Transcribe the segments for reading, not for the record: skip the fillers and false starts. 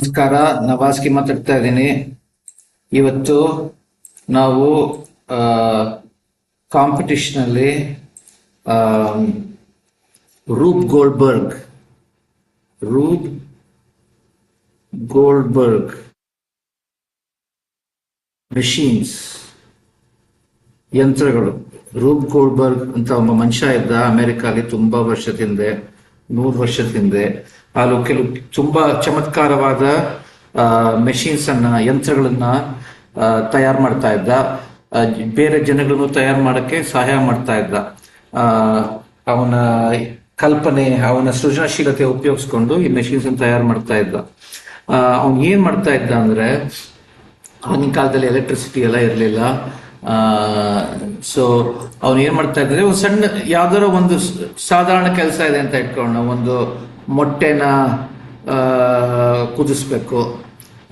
ನಮಸ್ಕಾರ, ನವಾಸ್ಕಿ ಮಾತಾಡ್ತಾ ಇದ್ದೀನಿ. ಇವತ್ತು ನಾವು ಕಾಂಪಿಟಿಷನ್ ಅಲ್ಲಿ ರೂಬ್ ಗೋಲ್ಡ್ಬರ್ಗ್ ಮೆಷಿನ್ಸ್ ಯಂತ್ರಗಳು. ರೂಬ್ ಗೋಲ್ಡ್ಬರ್ಗ್ ಅಂತ ಒಬ್ಬ ಮನುಷ್ಯ ಇದ್ದ ಅಮೆರಿಕಾಲಿ ತುಂಬಾ ವರ್ಷದ ಹಿಂದೆ, 100 ವರ್ಷದ ಹಿಂದೆ. ಅಲ್ಲಿ ಕೆಲವು ತುಂಬಾ ಚಮತ್ಕಾರವಾದ ಮೆಷಿನ್ಸ್ ಅನ್ನ, ಯಂತ್ರಗಳನ್ನ ತಯಾರು ಮಾಡ್ತಾ ಇದ್ದ. ಬೇರೆ ಜನಗಳನ್ನು ತಯಾರು ಮಾಡಕ್ಕೆ ಸಹಾಯ ಮಾಡ್ತಾ ಇದ್ದ. ಅವನ ಕಲ್ಪನೆ, ಅವನ ಸೃಜನಶೀಲತೆ ಉಪಯೋಗಿಸ್ಕೊಂಡು ಈ ಮೆಷಿನ್ಸ್ ಅನ್ನು ತಯಾರು ಮಾಡ್ತಾ ಇದ್ದ. ಅವನ್ ಏನ್ ಮಾಡ್ತಾ ಇದ್ದ ಅಂದ್ರೆ, ಆಗಿನ ಕಾಲದಲ್ಲಿ ಎಲೆಕ್ಟ್ರಿಸಿಟಿ ಎಲ್ಲ ಇರಲಿಲ್ಲ. ಸೊ ಅವನು ಏನ್ ಮಾಡ್ತಾ ಇದ್ರೆ, ಒಂದು ಸಣ್ಣ ಯಾವ್ದಾರ ಒಂದು ಸಾಧಾರಣ ಕೆಲಸ ಇದೆ ಅಂತ ಇಟ್ಕೊಂಡು, ಒಂದು ಮೊಟ್ಟೆನ ಕುದಿಸ್ಬೇಕು,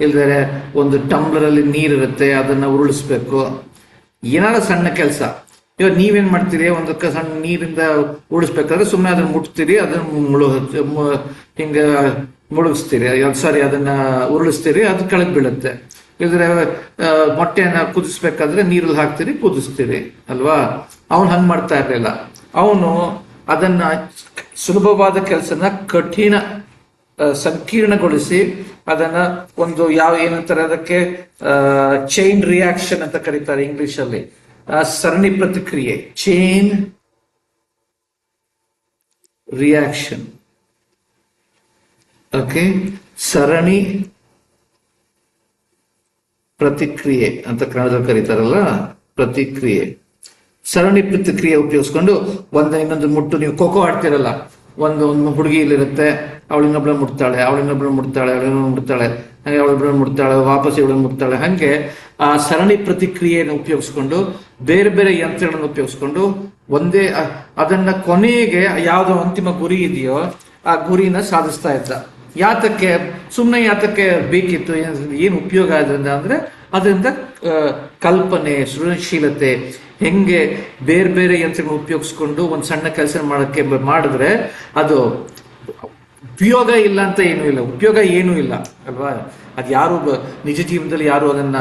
ಇಲ್ದರೆ ಒಂದು ಟಂಬ್ಲರ್ ಅಲ್ಲಿ ನೀರಿರುತ್ತೆ ಅದನ್ನ ಉರುಳಿಸ್ಬೇಕು, ಏನಾರ ಸಣ್ಣ ಕೆಲಸ. ಇವಾಗ ನೀವೇನ್ ಮಾಡ್ತೀರಿ, ಒಂದು ಸಣ್ಣ ನೀರಿಂದ ಉಳಿಸ್ಬೇಕಾದ್ರೆ ಸುಮ್ಮನೆ ಅದನ್ನ ಮುಟ್ತೀರಿ, ಅದನ್ನ ಹಿಂಗ ಮುಳುಗಿಸ್ತೀರಿ, ಸಾರಿ ಅದನ್ನ ಉರುಳಿಸ್ತೀರಿ, ಅದು ಕೆಳಗೆ ಬೀಳುತ್ತೆ. ಇಲ್ದ್ರೆ ಮೊಟ್ಟೆಯನ್ನ ಕುದಿಸ್ಬೇಕಾದ್ರೆ ನೀರಲ್ಲಿ ಹಾಕ್ತೀರಿ, ಕುದಿಸ್ತೀರಿ ಅಲ್ವಾ. ಅವನು ಹಂಗ್ ಮಾಡ್ತಾ ಇರ್ಲಿಲ್ಲ. ಅವನು ಅದನ್ನ ಸುಲಭವಾದ ಕೆಲಸನ ಸಂಕೀರ್ಣಗೊಳಿಸಿ ಅದನ್ನ ಒಂದು ಏನಂತಾರೆ ಅದಕ್ಕೆ, ಚೈನ್ ರಿಯಾಕ್ಷನ್ ಅಂತ ಕರೀತಾರೆ ಇಂಗ್ಲಿಷ್ ಅಲ್ಲಿ. ಸರಣಿ ಪ್ರತಿಕ್ರಿಯೆ, ಚೈನ್ ರಿಯಾಕ್ಷನ್. ಓಕೆ, ಸರಣಿ ಪ್ರತಿಕ್ರಿಯೆ ಅಂತ ಕನ್ನಡದಲ್ಲಿ ಕರೀತಾರಲ್ಲ, ಪ್ರತಿಕ್ರಿಯೆ, ಸರಣಿ ಪ್ರತಿಕ್ರಿಯೆ ಉಪಯೋಗಿಸ್ಕೊಂಡು ಇನ್ನೊಂದು ಮುಟ್ಟು. ನೀವು ಖೋಖೋ ಆಡ್ತಿರಲ್ಲ, ಒಂದು ಹುಡುಗಿ ಇಲ್ಲಿರುತ್ತೆ, ಅವಳಿನ್ನೊಬ್ಳ ಮುಟ್ತಾಳೆ, ವಾಪಸ್ ಇವಳನ್ನ ಮುಟ್ತಾಳೆ. ಹಂಗೆ ಆ ಸರಣಿ ಪ್ರತಿಕ್ರಿಯೆಯನ್ನು ಉಪಯೋಗಿಸ್ಕೊಂಡು, ಬೇರೆ ಬೇರೆ ಯಂತ್ರಗಳನ್ನು ಉಪಯೋಗಿಸ್ಕೊಂಡು ಅದನ್ನ ಕೊನೆಗೆ ಯಾವ್ದೋ ಅಂತಿಮ ಗುರಿ ಇದೆಯೋ ಆ ಗುರಿನ ಸಾಧಿಸ್ತಾ ಇದ್ದ. ಯಾತಕ್ಕೆ ಬೇಕಿತ್ತು, ಏನು ಉಪಯೋಗ ಆದ್ರಿಂದ ಅಂದ್ರೆ, ಅದರಿಂದ ಕಲ್ಪನೆ, ಸೃಜನಶೀಲತೆ, ಹೆಂಗೆ ಬೇರೆ ಬೇರೆ ಯಂತ್ರಗಳನ್ನ ಉಪಯೋಗಿಸ್ಕೊಂಡು ಒಂದು ಸಣ್ಣ ಕೆಲಸ ಮಾಡಿದ್ರೆ ಅದು ಉಪಯೋಗ ಇಲ್ಲ ಅಂತ ಏನೂ ಇಲ್ಲ, ಉಪಯೋಗ ಏನೂ ಇಲ್ಲ ಅಲ್ವಾ. ಅದು ಯಾರು ನಿಜ ಜೀವನದಲ್ಲಿ ಯಾರು ಅದನ್ನ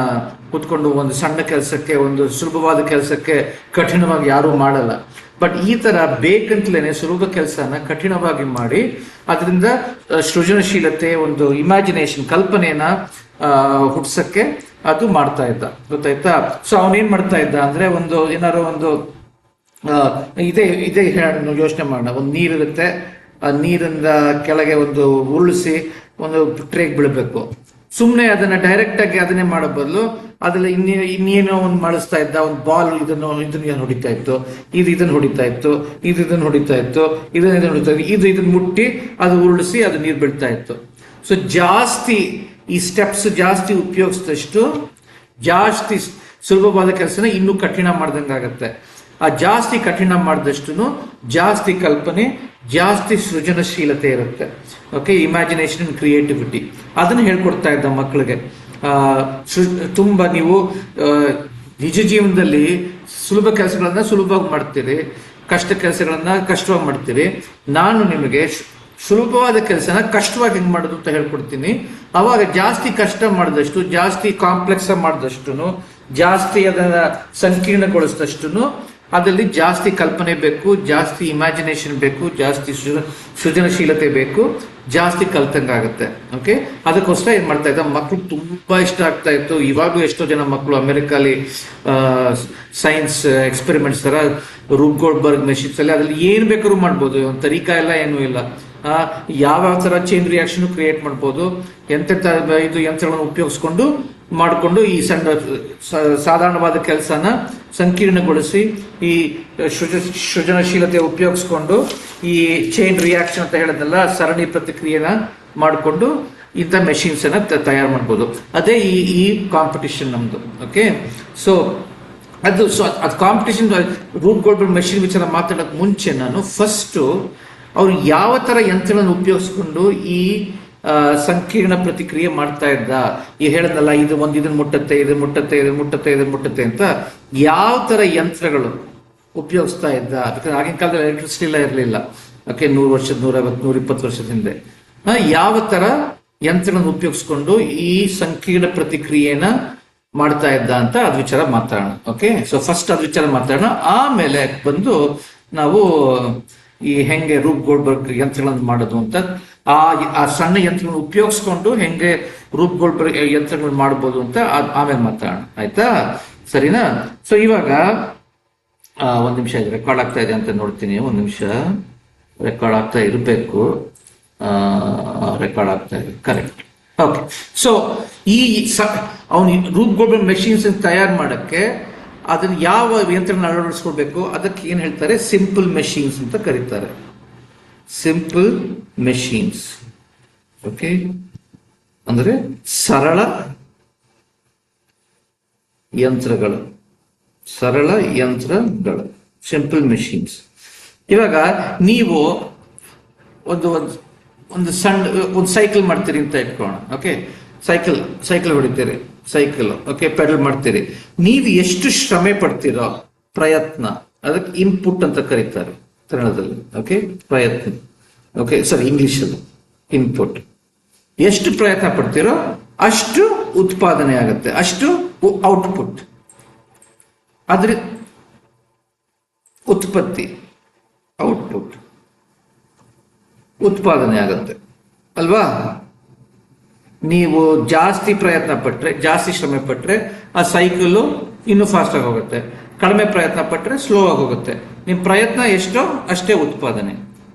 ಕೂತ್ಕೊಂಡು ಒಂದು ಸಣ್ಣ ಕೆಲಸಕ್ಕೆ, ಒಂದು ಸುಲಭವಾದ ಕೆಲಸಕ್ಕೆ ಕಠಿಣವಾಗಿ ಯಾರು ಮಾಡಲ್ಲ. ಬಟ್ ಈ ತರ ಬೇಕಂತಲೇನೆ ಸುಲಭ ಕೆಲಸನ ಕಠಿಣವಾಗಿ ಮಾಡಿ ಅದರಿಂದ ಸೃಜನಶೀಲತೆ, ಒಂದು ಇಮ್ಯಾಜಿನೇಷನ್, ಕಲ್ಪನೆಯನ್ನ ಹುಟ್ಸಕ್ಕೆ ಅದು ಮಾಡ್ತಾ ಇದ್ದ, ಗೊತ್ತಾಯ್ತಾ. ಸೊ ಅವನೇನ್ ಮಾಡ್ತಾ ಇದ್ದ ಅಂದ್ರೆ, ಏನಾದ್ರು ಇದೇ ಯೋಚನೆ ಮಾಡೋಣ. ಒಂದು ನೀರಿರುತ್ತೆ, ಆ ನೀರಿಂದ ಕೆಳಗೆ ಒಂದು ಉರುಳಿಸಿ ಒಂದು ಟ್ರೇಗ್ ಬೀಳ್ಬೇಕು. ಸುಮ್ನೆ ಅದನ್ನ ಡೈರೆಕ್ಟ್ ಆಗಿ ಅದನ್ನೇ ಮಾಡೋ ಬದಲು ಅದ್ರಲ್ಲಿ ಇನ್ನೇನೋ ಒಂದು ಮಾಡಿಸ್ತಾ ಇದ್ದ. ಒಂದು ಬಾಲ್ ಇದನ್ನ ಹೊಡಿತಾ ಇತ್ತು, ಇದನ್ನ ಹೊಡಿತಾ ಇತ್ತು, ಇದನ್ನ ಹೊಡಿತಾ ಇತ್ತು, ಇದನ್ನ ಮುಟ್ಟಿ ಅದು ಉರುಳಿಸಿ ಅದು ನೀರು ಬೀಳ್ತಾ ಇತ್ತು. ಸೊ ಜಾಸ್ತಿ ಈ ಸ್ಟೆಪ್ಸ್ ಜಾಸ್ತಿ ಉಪಯೋಗಿಸಿದಷ್ಟು ಜಾಸ್ತಿ ಸುಲಭವಾದ ಕೆಲಸನ ಇನ್ನೂ ಕಠಿಣ ಮಾಡ್ದಂಗಾಗತ್ತೆ. ಆ ಜಾಸ್ತಿ ಕಠಿಣ ಮಾಡಿದಷ್ಟು ಜಾಸ್ತಿ ಕಲ್ಪನೆ, ಜಾಸ್ತಿ ಸೃಜನಶೀಲತೆ ಇರುತ್ತೆ. ಓಕೆ, ಇಮ್ಯಾಜಿನೇಷನ್ ಅಂಡ್ ಕ್ರಿಯೇಟಿವಿಟಿ ಅದನ್ನ ಹೇಳ್ಕೊಡ್ತಾ ಇದ್ದ ಮಕ್ಕಳಿಗೆ. ತುಂಬಾ ನೀವು ನಿಜ ಜೀವನದಲ್ಲಿ ಸುಲಭ ಕೆಲಸಗಳನ್ನ ಸುಲಭವಾಗಿ ಮಾಡ್ತೀರಿ, ಕಷ್ಟ ಕೆಲಸಗಳನ್ನ ಕಷ್ಟವಾಗಿ ಮಾಡ್ತೀರಿ. ನಾನು ನಿಮಗೆ ಸುಲಭವಾದ ಕೆಲಸನ ಕಷ್ಟವಾಗಿ ಹೆಂಗ್ ಮಾಡೋದು ಅಂತ ಹೇಳ್ಕೊಡ್ತೀನಿ. ಅವಾಗ ಜಾಸ್ತಿ ಕಷ್ಟ ಮಾಡಿದಷ್ಟು, ಜಾಸ್ತಿ ಕಾಂಪ್ಲೆಕ್ಸ್ ಮಾಡಿದಷ್ಟು, ಜಾಸ್ತಿ ಅದನ್ನ ಸಂಕೀರ್ಣಗೊಳಿಸಿದಷ್ಟು ಅದರಲ್ಲಿ ಜಾಸ್ತಿ ಕಲ್ಪನೆ ಬೇಕು, ಜಾಸ್ತಿ ಇಮ್ಯಾಜಿನೇಷನ್ ಬೇಕು, ಜಾಸ್ತಿ ಸೃಜನಶೀಲತೆ ಬೇಕು, ಜಾಸ್ತಿ ಕಲ್ತಂಗಾಗುತ್ತೆ. ಓಕೆ, ಅದಕ್ಕೋಸ್ಕರ ಏನ್ ಮಾಡ್ತಾ ಇದ್ದ, ಮಕ್ಳು ತುಂಬಾ ಇಷ್ಟ ಆಗ್ತಾ ಇತ್ತು. ಇವಾಗಲೂ ಎಷ್ಟೋ ಜನ ಮಕ್ಕಳು ಅಮೆರಿಕಲ್ಲಿ ಸೈನ್ಸ್ ಎಕ್ಸ್ಪೆರಿಮೆಂಟ್ಸ್ ತರ ರೂಬ್ ಗೋಲ್ಡ್ಬರ್ಗ್ ಮೆಷಿನ್ಸ್ ಅಲ್ಲಿ ಅದ್ರಲ್ಲಿ ಏನ್ ಬೇಕಾದ್ರೂ ಮಾಡ್ಬೋದು. ಒಂದು ತರೀಕಾ ಎಲ್ಲ ಏನೂ ಇಲ್ಲ. ಯಾವ ತರ ಚೈನ್ ರಿಯಾಕ್ಷನ್ ಕ್ರಿಯೇಟ್ ಮಾಡ್ಬೋದು, ಇದು ಯಂತ್ರಗಳನ್ನು ಉಪಯೋಗಿಸ್ಕೊಂಡು ಮಾಡಿಕೊಂಡು ಈ ಸಾಧಾರಣವಾದ ಕೆಲಸನ ಸಂಕೀರ್ಣಗೊಳಿಸಿ ಈ ಸೃಜನಶೀಲತೆ ಉಪಯೋಗಿಸ್ಕೊಂಡು ಈ ಚೈನ್ ರಿಯಾಕ್ಷನ್ ಅಂತ ಹೇಳೋದಲ್ಲ, ಸರಣಿ ಪ್ರತಿಕ್ರಿಯೆನ ಮಾಡಿಕೊಂಡು ಇಂಥ ಮೆಷಿನ್ಸ್ ಅನ್ನ ತಯಾರು ಮಾಡ್ಬೋದು. ಅದೇ ಈ ಕಾಂಪಿಟಿಷನ್ ನಮ್ದು. ಓಕೆ, ಸೊ ಅದು ಕಾಂಪಿಟಿಷನ್. ರೂಬ್ ಗೋಲ್ಡ್ಬರ್ಗ್ ಮೆಷಿನ್ ವಿಚಾರ ಮಾತಾಡೋಕೆ ಮುಂಚೆ ನಾನು ಫಸ್ಟ್ ಅವ್ರು ಯಾವ ತರ ಯಂತ್ರಗಳನ್ನು ಉಪಯೋಗಿಸ್ಕೊಂಡು ಈ ಸಂಕೀರ್ಣ ಪ್ರತಿಕ್ರಿಯೆ ಮಾಡ್ತಾ ಇದ್ದ. ಈ ಹೇಳದಲ್ಲ, ಇದನ್ನ ಮುಟ್ಟತ್ತೆ ಅಂತ ಯಾವ ತರ ಯಂತ್ರಗಳು ಉಪಯೋಗಿಸ್ತಾ ಇದ್ದ. ಅದಕ್ಕೆ ಆಗಿನ ಕಾಲದಲ್ಲಿ ಎಲೆಕ್ಟ್ರಿಸಿಟಿ ಎಲ್ಲ ಇರಲಿಲ್ಲ. ಓಕೆ, 100 ವರ್ಷದ 150 120 ವರ್ಷದ ಹಿಂದೆ ಯಾವ ತರ ಯಂತ್ರಗಳನ್ನು ಉಪಯೋಗಿಸ್ಕೊಂಡು ಈ ಸಂಕೀರ್ಣ ಪ್ರತಿಕ್ರಿಯೆನ ಮಾಡ್ತಾ ಇದ್ದ ಅಂತ ಅದ್ ವಿಚಾರ ಮಾತಾಡೋಣ. ಓಕೆ, ಸೊ ಫಸ್ಟ್ ಅದ್ ವಿಚಾರ ಮಾತಾಡೋಣ, ಆಮೇಲೆ ಬಂದು ನಾವು ಈ ಹೆಂಗೆ ರೂಪ್ ಗೋಲ್ಡ್ಬರ್ಗ್ ಯಂತ್ರಗಳನ್ನು ಮಾಡೋದು ಅಂತ, ಆ ಸಣ್ಣ ಯಂತ್ರಗಳನ್ನು ಉಪಯೋಗಿಸ್ಕೊಂಡು ಹೆಂಗೆ ರೂಪ್ ಗೋಲ್ಡ್ಬರ್ಗ್ ಯಂತ್ರಗಳನ್ನು ಮಾಡ್ಬೋದು ಅಂತ ಆಮೇಲೆ ಮಾತಾಡೋಣ. ಆಯ್ತಾ, ಸರಿನಾ? ಸೊ ಇವಾಗ ಒಂದ್ ನಿಮಿಷ ಇದೆ, ರೆಕಾರ್ಡ್ ಆಗ್ತಾ ಇದೆ ಅಂತ ನೋಡ್ತೀನಿ. ಒಂದ್ ನಿಮಿಷ, ರೆಕಾರ್ಡ್ ಆಗ್ತಾ ಇರಬೇಕು. ರೆಕಾರ್ಡ್ ಆಗ್ತಾ ಇದೆ, ಕರೆಕ್ಟ್. ಓಕೆ, ಸೊ ಈ ಅವನು ರೂಪ್ ಗೋಲ್ಡ್ಬರ್ಗ್ ಮೆಷಿನ್ಸ್ ತಯಾರು ಮಾಡಕ್ಕೆ ಅದನ್ನ ಯಾವ ಯಂತ್ರನ ಅಳವಡಿಸ್ಕೊಳ್ಬೇಕು ಅದಕ್ಕೆ ಏನ್ ಹೇಳ್ತಾರೆ? ಸಿಂಪಲ್ ಮೆಷಿನ್ಸ್ ಅಂತ ಕರೀತಾರೆ. Simple machines. ಓಕೆ, ಅಂದ್ರೆ ಸರಳ ಯಂತ್ರಗಳು, ಸರಳ ಯಂತ್ರಗಳು, ಸಿಂಪಲ್ ಮೆಷಿನ್ಸ್. ಇವಾಗ ನೀವು ಒಂದು ಸಣ್ಣ ಒಂದು ಸೈಕಲ್ ಮಾಡ್ತೀರಿ ಅಂತ ಇಟ್ಕೋಣ. ಓಕೆ, ಸೈಕಲ್ ಹೊಡಿತೀರಿ, ಸೈಕಲ್ ಓಕೆ, ಪೆಡಲ್ ಮಾಡ್ತೀರಿ. ನೀವು ಎಷ್ಟು ಶ್ರಮೆ ಪಡ್ತೀರೋ ಪ್ರಯತ್ನ, ಅದಕ್ಕೆ ಇನ್ಪುಟ್ ಅಂತ ಕರೀತಾರೆ ಕನ್ನಡದಲ್ಲಿ. ಓಕೆ, ಪ್ರಯತ್ನ. ಓಕೆ, ಸಾರಿ, ಇಂಗ್ಲಿಷ್ ಅಲ್ಲಿ ಇನ್ಪುಟ್. ಎಷ್ಟು ಪ್ರಯತ್ನ ಪಡ್ತೀರೋ ಅಷ್ಟು ಉತ್ಪಾದನೆ ಆಗುತ್ತೆ, ಅಷ್ಟು ಔಟ್ಪುಟ್. ಅದ್ರ ಉತ್ಪತ್ತಿ, ಔಟ್ಪುಟ್, ಉತ್ಪಾದನೆ ಆಗುತ್ತೆ ಅಲ್ವಾ? ನೀವು ಜಾಸ್ತಿ ಪ್ರಯತ್ನ ಪಟ್ರೆ, ಜಾಸ್ತಿ ಶ್ರಮೆ ಪಟ್ರೆ ಆ ಸೈಕಲ್ ಇನ್ನೂ ಫಾಸ್ಟ್ ಆಗಿ ಹೋಗುತ್ತೆ. ಕಡಿಮೆ ಪ್ರಯತ್ನ ಪಟ್ರೆ ಸ್ಲೋ ಆಗಿ ಹೋಗುತ್ತೆ. ನಿಮ್ ಪ್ರಯತ್ನ ಎಷ್ಟೋ ಅಷ್ಟೇ ಉತ್ಪಾದನೆ.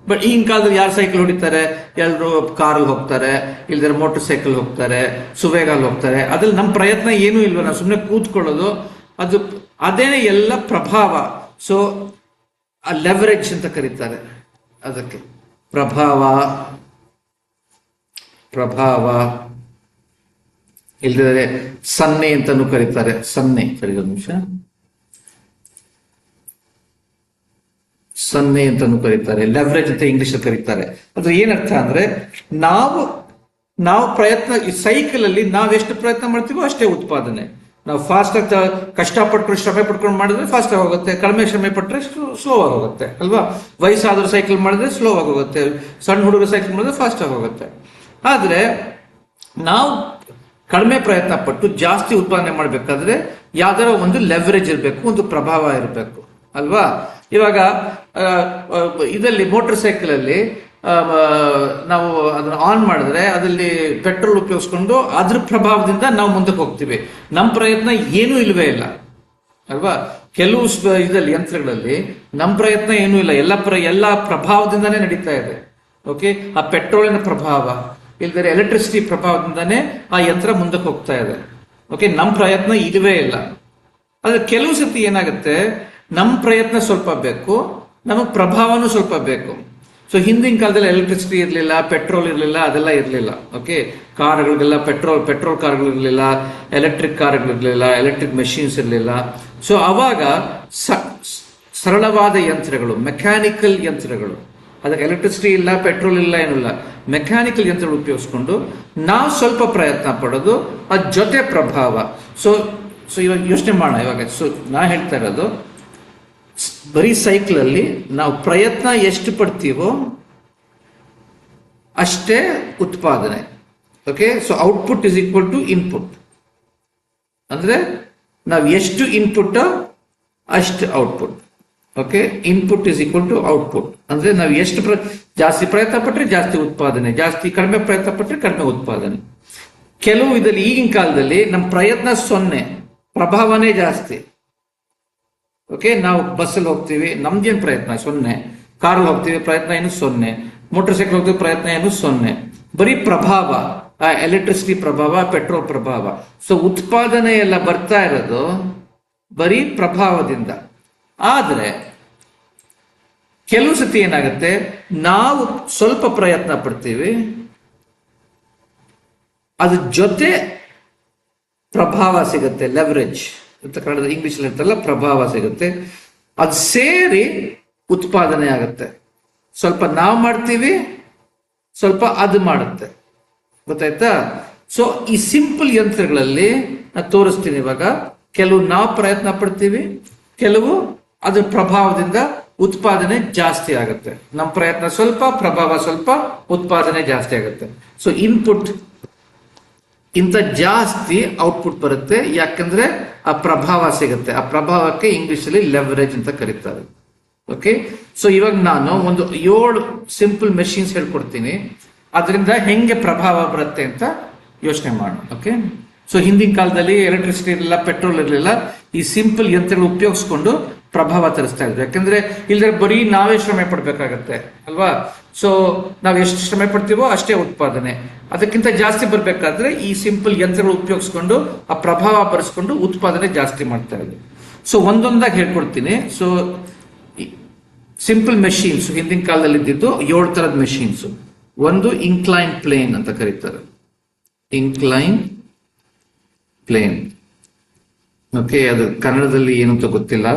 ಬಟ್ ಈಗಿನ ಕಾಲದಲ್ಲಿ ಯಾರು ಸೈಕಲ್ ಹೊಡಿತಾರೆ? ಎಲ್ಲರೂ ಕಾರಲ್ಲಿ ಹೋಗ್ತಾರೆ, ಇಲ್ದಿರ ಮೋಟರ್ ಸೈಕಲ್ ಹೋಗ್ತಾರೆ, ಸುವೇಗಲ್ಲಿ ಹೋಗ್ತಾರೆ. ಅದ್ರಲ್ಲಿ ನಮ್ಮ ಪ್ರಯತ್ನ ಏನೂ ಇಲ್ವ, ನಾವು ಸುಮ್ಮನೆ ಕೂತ್ಕೊಳ್ಳೋದು. ಅದೇನೆ ಎಲ್ಲ ಪ್ರಭಾವ. ಸೊ ಲೆವರೇಜ್ ಅಂತ ಕರೀತಾರೆ ಅದಕ್ಕೆ. ಪ್ರಭಾವ ಇಲ್ದಿದ್ರೆ ಸನ್ನೆ ಅಂತಾನು ಕರೀತಾರೆ. ಸನ್ನೆ, ಸರಿ, ಒಂದು ನಿಮಿಷ, ಸನ್ನೆ ಅಂತಾನು ಕರೀತಾರೆ, ಲೆವರೇಜ್ ಅಂತ ಇಂಗ್ಲಿಷ್ ಕರೀತಾರೆ. ಅದು ಏನರ್ಥ ಅಂದ್ರೆ ನಾವು ಪ್ರಯತ್ನ, ಈ ಸೈಕಲ್ ಅಲ್ಲಿ ನಾವೆಷ್ಟು ಪ್ರಯತ್ನ ಮಾಡ್ತೀವೋ ಅಷ್ಟೇ ಉತ್ಪಾದನೆ. ನಾವು ಫಾಸ್ಟ್ ಆಗಿ ಕಷ್ಟಪಟ್ಟು ಶ್ರಮೆ ಪಡ್ಕೊಂಡು ಮಾಡಿದ್ರೆ ಫಾಸ್ಟ್ ಆಗಿ ಹೋಗುತ್ತೆ, ಕಡಿಮೆ ಶ್ರಮೆ ಪಟ್ಟರೆ ಸ್ಲೋ ಆಗಿ ಹೋಗುತ್ತೆ ಅಲ್ವಾ? ವಯಸ್ಸಾದ್ರೂ ಸೈಕಲ್ ಮಾಡಿದ್ರೆ ಸ್ಲೋ ಆಗಿ ಹೋಗುತ್ತೆ, ಸಣ್ಣ ಹುಡುಗರು ಸೈಕಲ್ ಮಾಡಿದ್ರೆ ಫಾಸ್ಟ್ ಆಗಿ ಹೋಗುತ್ತೆ. ಆದ್ರೆ ನಾವು ಕಡಿಮೆ ಪ್ರಯತ್ನ ಪಟ್ಟು ಜಾಸ್ತಿ ಉತ್ಪಾದನೆ ಮಾಡ್ಬೇಕಾದ್ರೆ ಯಾವ್ದಾರ ಒಂದು ಲೆವರೇಜ್ ಇರಬೇಕು, ಒಂದು ಪ್ರಭಾವ ಇರಬೇಕು ಅಲ್ವಾ? ಇವಾಗ ಇದರಲ್ಲಿ ಮೋಟರ್ ಸೈಕಲ್ ಅಲ್ಲಿ ನಾವು ಅದನ್ನ ಆನ್ ಮಾಡಿದ್ರೆ ಅದರಲ್ಲಿ ಪೆಟ್ರೋಲ್ ಉಪಯೋಗಿಸ್ಕೊಂಡು ಅದ್ರ ಪ್ರಭಾವದಿಂದ ನಾವು ಮುಂದಕ್ಕೆ ಹೋಗ್ತೀವಿ. ನಮ್ಮ ಪ್ರಯತ್ನ ಏನೂ ಇಲ್ವೇ ಇಲ್ಲ ಅಲ್ವಾ? ಕೆಲವು ಇದರಲ್ಲಿ ಯಂತ್ರಗಳಲ್ಲಿ ನಮ್ಮ ಪ್ರಯತ್ನ ಏನೂ ಇಲ್ಲ, ಎಲ್ಲ ಪ್ರಭಾವದಿಂದಾನೇ ನಡೀತಾ ಇದೆ. ಓಕೆ, ಆ ಪೆಟ್ರೋಲಿನ ಪ್ರಭಾವ ಇಲ್ದರೆ ಎಲೆಕ್ಟ್ರಿಸಿಟಿ ಪ್ರಭಾವದಿಂದಾನೇ ಆ ಯಂತ್ರ ಮುಂದಕ್ಕೆ ಹೋಗ್ತಾ ಇದೆ. ಓಕೆ, ನಮ್ಮ ಪ್ರಯತ್ನ ಇಲ್ವೇ ಇಲ್ಲ. ಆದ್ರೆ ಕೆಲವು ಸತಿ ಏನಾಗುತ್ತೆ, ನಮ್ಮ ಪ್ರಯತ್ನ ಸ್ವಲ್ಪ ಬೇಕು, ನಮಗೆ ಪ್ರಭಾವನೂ ಸ್ವಲ್ಪ ಬೇಕು. ಸೊ ಹಿಂದಿನ ಕಾಲದಲ್ಲಿ ಎಲೆಕ್ಟ್ರಿಸಿಟಿ ಇರಲಿಲ್ಲ, ಪೆಟ್ರೋಲ್ ಇರಲಿಲ್ಲ, ಅದೆಲ್ಲ ಇರಲಿಲ್ಲ. ಓಕೆ, ಕಾರ್ಗಳಿಗೆಲ್ಲ ಪೆಟ್ರೋಲ್ ಕಾರ್ಗಳಿರಲಿಲ್ಲ, ಎಲೆಕ್ಟ್ರಿಕ್ ಕಾರ್ಗಳಿರಲಿಲ್ಲ, ಎಲೆಕ್ಟ್ರಿಕ್ ಮೆಷಿನ್ಸ್ ಇರಲಿಲ್ಲ. ಸೊ ಅವಾಗ ಸರಳವಾದ ಯಂತ್ರಗಳು, ಮೆಕ್ಯಾನಿಕಲ್ ಯಂತ್ರಗಳು, ಅದಕ್ಕೆ ಎಲೆಕ್ಟ್ರಿಸಿಟಿ ಇಲ್ಲ, ಪೆಟ್ರೋಲ್ ಇಲ್ಲ, ಏನಿಲ್ಲ, ಮೆಕ್ಯಾನಿಕಲ್ ಯಂತ್ರಗಳು ಉಪಯೋಗಿಸ್ಕೊಂಡು ನಾವು ಸ್ವಲ್ಪ ಪ್ರಯತ್ನ ಪಡೋದು, ಅದ್ರ ಜೊತೆ ಪ್ರಭಾವ. ಸೊ ಇವಾಗ ಯೋಚನೆ ಮಾಡೋಣ. ಇವಾಗ ನಾ ಹೇಳ್ತಾ ಇರೋದು, ಬರೀ ಸೈಕಲ್ ಅಲ್ಲಿ ನಾವು ಪ್ರಯತ್ನ ಎಷ್ಟು ಪಡ್ತೀವೋ ಅಷ್ಟೇ ಉತ್ಪಾದನೆ. Okay, so output is equal to input. ಅಂದ್ರೆ ನಾವು ಎಷ್ಟು ಇನ್ಪುಟ್ ಅಷ್ಟು output. Okay, input is equal to output. ಅಂದ್ರೆ ನಾವು ಎಷ್ಟು ಜಾಸ್ತಿ ಪ್ರಯತ್ನ ಪಟ್ರೆ ಜಾಸ್ತಿ ಉತ್ಪಾದನೆ, ಕಡಿಮೆ ಪ್ರಯತ್ನ ಪಟ್ರೆ ಕಡಿಮೆ ಉತ್ಪಾದನೆ. ಕೆಲವು ಇದರಲ್ಲಿ ಈಗಿನ ಕಾಲದಲ್ಲಿ ನಮ್ಮ ಪ್ರಯತ್ನ 0, ಪ್ರಭಾವನೇ ಜಾಸ್ತಿ. ಓಕೆ, ನಾವು ಬಸ್ಸಲ್ಲಿ ಹೋಗ್ತೀವಿ, ನಮ್ದೇನು ಪ್ರಯತ್ನ 0, ಕಾರಲ್ಲಿ ಹೋಗ್ತೀವಿ ಪ್ರಯತ್ನ ಏನು 0, ಮೋಟರ್ ಸೈಕಲ್ ಹೋಗ್ತೀವಿ ಪ್ರಯತ್ನ ಏನು 0. ಬರೀ ಪ್ರಭಾವ, ಎಲೆಕ್ಟ್ರಿಸಿಟಿ ಪ್ರಭಾವ, ಪೆಟ್ರೋಲ್ ಪ್ರಭಾವ. ಸೊ ಉತ್ಪಾದನೆ ಎಲ್ಲ ಬರ್ತಾ ಇರೋದು ಬರೀ ಪ್ರಭಾವದಿಂದ. ಆದ್ರೆ ಕೆಲವು ಸತಿ ಏನಾಗುತ್ತೆ, ನಾವು ಸ್ವಲ್ಪ ಪ್ರಯತ್ನ ಪಡ್ತೀವಿ, ಅದ್ರ ಜೊತೆ ಪ್ರಭಾವ ಸಿಗುತ್ತೆ, ಲೆವರೇಜ್ ಅಂತ ಕನ್ನಡದ ಇಂಗ್ಲಿಷ್ ಇರ್ತಲ್ಲ, ಪ್ರಭಾವ ಸಿಗುತ್ತೆ. ಅದು ಸೇರಿ ಉತ್ಪಾದನೆ ಆಗುತ್ತೆ. ಸ್ವಲ್ಪ ನಾವು ಮಾಡ್ತೀವಿ, ಸ್ವಲ್ಪ ಅದು ಮಾಡುತ್ತೆ. ಗೊತ್ತಾಯ್ತಾ? ಸೊ ಈ ಸಿಂಪಲ್ ಯಂತ್ರಗಳಲ್ಲಿ ನಾನು ತೋರಿಸ್ತೀನಿ ಇವಾಗ. ಕೆಲವು ನಾವು ಪ್ರಯತ್ನ ಪಡ್ತೀವಿ, ಕೆಲವು ಅದ್ರ ಪ್ರಭಾವದಿಂದ ಉತ್ಪಾದನೆ ಜಾಸ್ತಿ ಆಗುತ್ತೆ. ನಮ್ಮ ಪ್ರಯತ್ನ ಸ್ವಲ್ಪ, ಪ್ರಭಾವ ಸ್ವಲ್ಪ, ಉತ್ಪಾದನೆ ಜಾಸ್ತಿ ಆಗುತ್ತೆ. ಸೊ ಇನ್ಪುಟ್ ಇಂತ ಜಾಸ್ತಿ ಔಟ್ಪುಟ್ ಬರುತ್ತೆ. ಯಾಕಂದ್ರೆ ಆ ಪ್ರಭಾವ ಸಿಗುತ್ತೆ. ಆ ಪ್ರಭಾವಕ್ಕೆ ಇಂಗ್ಲಿಷ್ ಅಲ್ಲಿ ಲೆವರೇಜ್ ಅಂತ ಕರೀತಾರೆ. ಓಕೆ, ಸೊ ಇವಾಗ ನಾನು ಒಂದು 7 ಸಿಂಪಲ್ ಮೆಷಿನ್ಸ್ ಹೇಳ್ಕೊಡ್ತೀನಿ. ಅದರಿಂದ ಹೆಂಗೆ ಪ್ರಭಾವ ಬರುತ್ತೆ ಅಂತ ಯೋಚನೆ ಮಾಡೋಣ. ಓಕೆ, ಸೊ ಹಿಂದಿನ ಕಾಲದಲ್ಲಿ ಎಲೆಕ್ಟ್ರಿಸಿಟಿ ಇರಲಿಲ್ಲ, ಪೆಟ್ರೋಲ್ ಇರಲಿಲ್ಲ. ಈ ಸಿಂಪಲ್ ಯಂತ್ರಗಳು ಉಪಯೋಗಿಸ್ಕೊಂಡು ಪ್ರಭಾವ ತರಿಸ್ತಾ ಇದ್ವಿ. ಯಾಕಂದ್ರೆ ಇಲ್ಲದ್ರೆ ಬರೀ ನಾವೇ ಶ್ರಮ ಪಡ್ಬೇಕಾಗತ್ತೆ ಅಲ್ವಾ. ಸೊ ನಾವ್ ಎಷ್ಟು ಶ್ರಮ ಪಡ್ತೀವೋ ಅಷ್ಟೇ ಉತ್ಪಾದನೆ. ಅದಕ್ಕಿಂತ ಜಾಸ್ತಿ ಬರ್ಬೇಕಾದ್ರೆ ಈ ಸಿಂಪಲ್ ಯಂತ್ರಗಳು ಉಪಯೋಗಿಸ್ಕೊಂಡು ಆ ಪ್ರಭಾವ ಬರೆಸ್ಕೊಂಡು ಉತ್ಪಾದನೆ ಜಾಸ್ತಿ ಮಾಡ್ತಾ ಇದ್ವಿ. ಸೊ ಒಂದೊಂದಾಗಿ ಹೇಳ್ಕೊಡ್ತೀನಿ. ಸೊ ಸಿಂಪಲ್ ಮೆಷಿನ್ಸ್ ಹಿಂದಿನ ಕಾಲದಲ್ಲಿ ಇದ್ದಿದ್ದು 7 ತರದ ಮೆಷಿನ್ಸ್. ಒಂದು ಇನ್ಕ್ಲೈನ್ ಪ್ಲೇನ್ ಅಂತ ಕರೀತಾರೆ. Incline plane. ಓಕೆ, ಅದು ಕನ್ನಡದಲ್ಲಿ ಏನು ಅಂತ ಗೊತ್ತಿಲ್ಲ,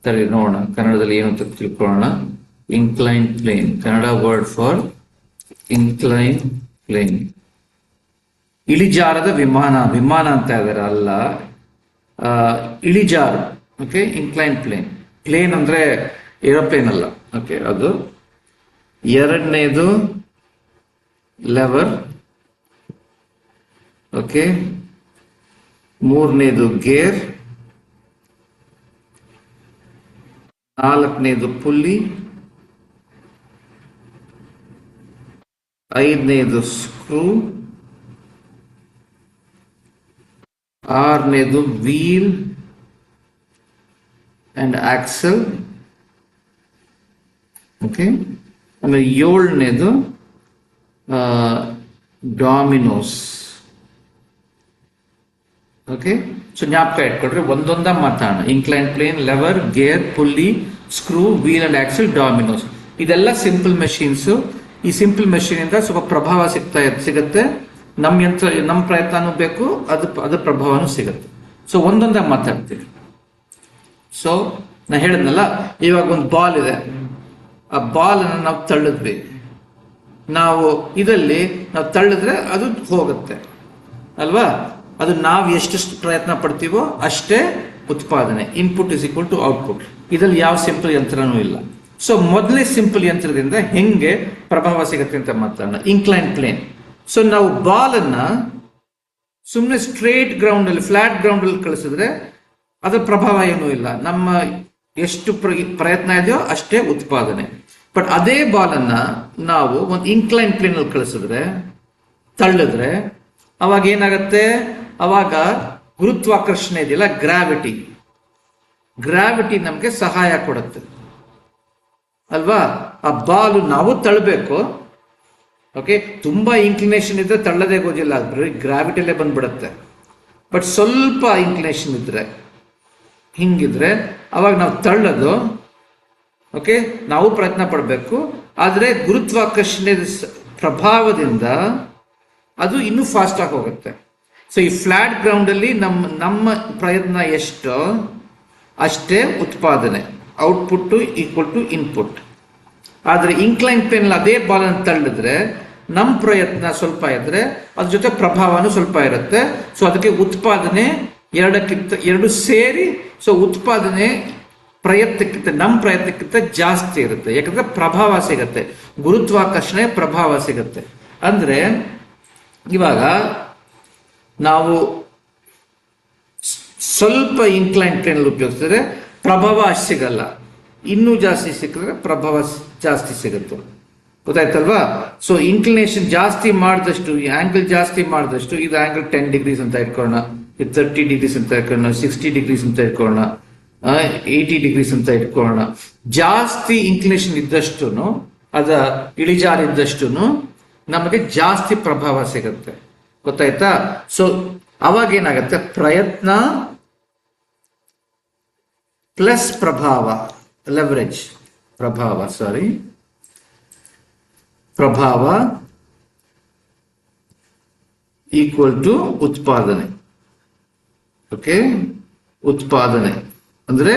ಸರಿ ನೋಡೋಣ ಕನ್ನಡದಲ್ಲಿ ಏನು ಅಂತ ತಿಳ್ಕೊಳ್ಳೋಣ. Incline plane, Kannada word for incline plane. ಇಳಿಜಾರದ ವಿಮಾನ, ವಿಮಾನ ಅಂತ ಇದಾರೆ ಅಲ್ಲ, ಇಳಿಜಾರು. Okay, incline plane. ಪ್ಲೇನ್ ಅಂದ್ರೆ ಏರೋಪ್ಲೇನ್ ಅಲ್ಲ. ಓಕೆ, ಅದು ಎರಡನೇದು ಲೆವರ್. ಓಕೆ, ಮೂರನೇದು ಗೇರ್, ನಾಲ್ಕನೇದು ಪುಲ್ಲಿ, ಐದನೇದು ಸ್ಕ್ರೂ, ಆರನೇದು ವೀಲ್ ಅಂಡ್ ಆಕ್ಸಲ್. ಓಕೆ, ಆಮೇಲೆ ಏಳನೇದು ಡಾಮಿನೋಸ್. ಓಕೆ, ಸೊ ಜ್ಞಾಪಕ ಇಟ್ಕೊಡ್ರಿ, ಒಂದೊಂದ ಮಾತಾಡೋಣ. Incline plane, lever, gear, pulley, screw, wheel and axle, dominoes. ಇದೆಲ್ಲ ಸಿಂಪಲ್ ಮೆಷಿನ್ಸ್. ಈ ಸಿಂಪಲ್ ಮೆಷಿನ್ ಇಂದ ಸ್ವಲ್ಪ ಪ್ರಭಾವ ಸಿಗುತ್ತೆ. ನಮ್ಮ ಪ್ರಯತ್ನನೂ ಬೇಕು, ಅದ್ರ ಪ್ರಭಾವನೂ ಸಿಗುತ್ತೆ. ಸೊ ಒಂದೊಂದಾಗಿ ಮಾತಾಡ್ತೀವಿ. ಸೊ ನಾ ಹೇಳಿದ್ನಲ್ಲ, ಇವಾಗ ಒಂದು ಬಾಲ್ ಇದೆ. ಆ ಬಾಲ್ ಅನ್ನು ನಾವು ತಳ್ಳಿದ್ವಿ. ನಾವು ಇದರಲ್ಲಿ ನಾವು ತಳ್ಳಿದ್ರೆ ಅದು ಹೋಗುತ್ತೆ ಅಲ್ವಾ. ಅದು ನಾವು ಎಷ್ಟೆಷ್ಟು ಪ್ರಯತ್ನ ಪಡ್ತೀವೋ ಅಷ್ಟೇ ಉತ್ಪಾದನೆ. Input is equal to output. ಇದರಲ್ಲಿ ಯಾವ ಸಿಂಪಲ್ ಯಂತ್ರನೂ ಇಲ್ಲ. ಸೊ ಮೊದಲೇ ಸಿಂಪಲ್ ಯಂತ್ರದಿಂದ ಹೆಂಗೆ ಪ್ರಭಾವ ಸಿಗುತ್ತೆ ಅಂತ ಮಾತಾಡೋಣ. Incline plane. ಸೊ ನಾವು ಬಾಲ್ ಅನ್ನ ಸುಮ್ಮನೆ ಸ್ಟ್ರೇಟ್ ಗ್ರೌಂಡ್ ಅಲ್ಲಿ, ಫ್ಲಾಟ್ ಗ್ರೌಂಡ್ ಅಲ್ಲಿ ಕಳಿಸಿದ್ರೆ ಅದರ ಪ್ರಭಾವ ಏನೂ ಇಲ್ಲ. ನಮ್ಮ ಎಷ್ಟು ಪ್ರಯತ್ನ ಇದೆಯೋ ಅಷ್ಟೇ ಉತ್ಪಾದನೆ. ಬಟ್ ಅದೇ ಬಾಲ್ ಅನ್ನ ನಾವು ಒಂದು ಇನ್ಕ್ಲೈನ್ ಪ್ಲೇನ್ ಅಲ್ಲಿ ಕಳಿಸಿದ್ರೆ, ತಳ್ಳಿದ್ರೆ, ಅವಾಗ ಏನಾಗತ್ತೆ? ಅವಾಗ ಗುರುತ್ವಾಕರ್ಷಣೆ ಇದೆಯಲ್ಲ, ಗ್ರಾವಿಟಿ ನಮ್ಗೆ ಸಹಾಯ ಕೊಡುತ್ತೆ ಅಲ್ವಾ. ಆ ಬಾಲು ನಾವು ತಳ್ಳಬೇಕು. ಓಕೆ, ತುಂಬಾ ಇನ್ಕ್ಲಿನೇಷನ್ ಇದ್ರೆ ತಳ್ಳದೇ ಹೋಗಿಲ್ಲ, ಬರೀ ಗ್ರಾವಿಟಿಯಲ್ಲೇ ಬಂದ್ಬಿಡುತ್ತೆ. ಬಟ್ ಸ್ವಲ್ಪ ಇನ್ಕ್ಲಿನೇಷನ್ ಇದ್ರೆ, ಹಿಂಗಿದ್ರೆ ಅವಾಗ ನಾವು ತಳ್ಳೋದು. ಓಕೆ, ನಾವು ಪ್ರಯತ್ನ ಪಡಬೇಕು. ಆದರೆ ಗುರುತ್ವಾಕರ್ಷಣೆ ಪ್ರಭಾವದಿಂದ ಅದು ಇನ್ನೂ ಫಾಸ್ಟ್ ಆಗಿ ಹೋಗುತ್ತೆ. ಸೊ ಈ ಫ್ಲಾಟ್ ಗ್ರೌಂಡ್ ಅಲ್ಲಿ ನಮ್ಮ ಪ್ರಯತ್ನ ಎಷ್ಟೋ ಅಷ್ಟೇ ಉತ್ಪಾದನೆ. Output equal to input. ಆದರೆ ಇನ್ಕ್ಲೈನ್ ಪ್ಲೇನ್ ಅದೇ ಬಾಲ್ ಅನ್ನು ತಳ್ಳಿದ್ರೆ ನಮ್ಮ ಪ್ರಯತ್ನ ಸ್ವಲ್ಪ ಇದ್ರೆ ಅದ್ರ ಜೊತೆ ಪ್ರಭಾವನೂ ಸ್ವಲ್ಪ ಇರುತ್ತೆ. ಸೊ ಅದಕ್ಕೆ ಉತ್ಪಾದನೆ ಎರಡು ಸೇರಿ, ಸೊ ಉತ್ಪಾದನೆ ನಮ್ಮ ಪ್ರಯತ್ನಕ್ಕಿಂತ ಜಾಸ್ತಿ ಇರುತ್ತೆ. ಯಾಕಂದ್ರೆ ಪ್ರಭಾವ ಸಿಗತ್ತೆ, ಗುರುತ್ವಾಕರ್ಷಣೆ ಪ್ರಭಾವ ಸಿಗತ್ತೆ. ಅಂದ್ರೆ ಇವಾಗ ನಾವು ಸ್ವಲ್ಪ ಇನ್ಕ್ಲೈನ್ ಪ್ಲೇನ್ ಉಪಯೋಗಿಸಿದ್ರೆ ಪ್ರಭಾವ ಅಷ್ಟು ಸಿಗಲ್ಲ. ಇನ್ನೂ ಜಾಸ್ತಿ ಸಿಕ್ಕಿದ್ರೆ ಪ್ರಭಾವ ಜಾಸ್ತಿ ಸಿಗುತ್ತೆ. ಗೊತ್ತಾಯ್ತಲ್ವಾ. ಸೊ ಇನ್ಕ್ಲಿನೇಷನ್ ಜಾಸ್ತಿ ಮಾಡಿದಷ್ಟು, ಆಂಗಲ್ ಜಾಸ್ತಿ ಮಾಡಿದಷ್ಟು, ಇದು ಆಂಗಲ್ 10 ಡಿಗ್ರೀಸ್ ಅಂತ ಇಟ್ಕೊಳ್ಳೋಣ, ಇದು 30 ಡಿಗ್ರೀಸ್ ಅಂತ ಇಟ್ಕೊಳ್ಳೋಣ, 60 ಡಿಗ್ರೀಸ್ ಅಂತ ಇಟ್ಕೊಳ್ಳೋಣ, 80 ಡಿಗ್ರೀಸ್ ಅಂತ ಇಟ್ಕೊಳ್ಳೋಣ. ಜಾಸ್ತಿ ಇನ್ಕ್ಲಿನೇಷನ್ ಇದ್ದಷ್ಟು, ಅದ ಇಳಿಜಾರಿದ್ದಷ್ಟು ನಮಗೆ ಜಾಸ್ತಿ ಪ್ರಭಾವ ಸಿಗುತ್ತೆ. ಗೊತ್ತಾಯ್ತಾ. ಸೊ ಅವಾಗ ಏನಾಗುತ್ತೆ? ಪ್ರಯತ್ನ ಪ್ಲಸ್ ಪ್ರಭಾವ, ಲೆವರೇಜ್, ಪ್ರಭಾವ ಈಕ್ವಲ್ ಟು ಉತ್ಪಾದನೆ. ಓಕೆ, ಉತ್ಪಾದನೆ ಅಂದ್ರೆ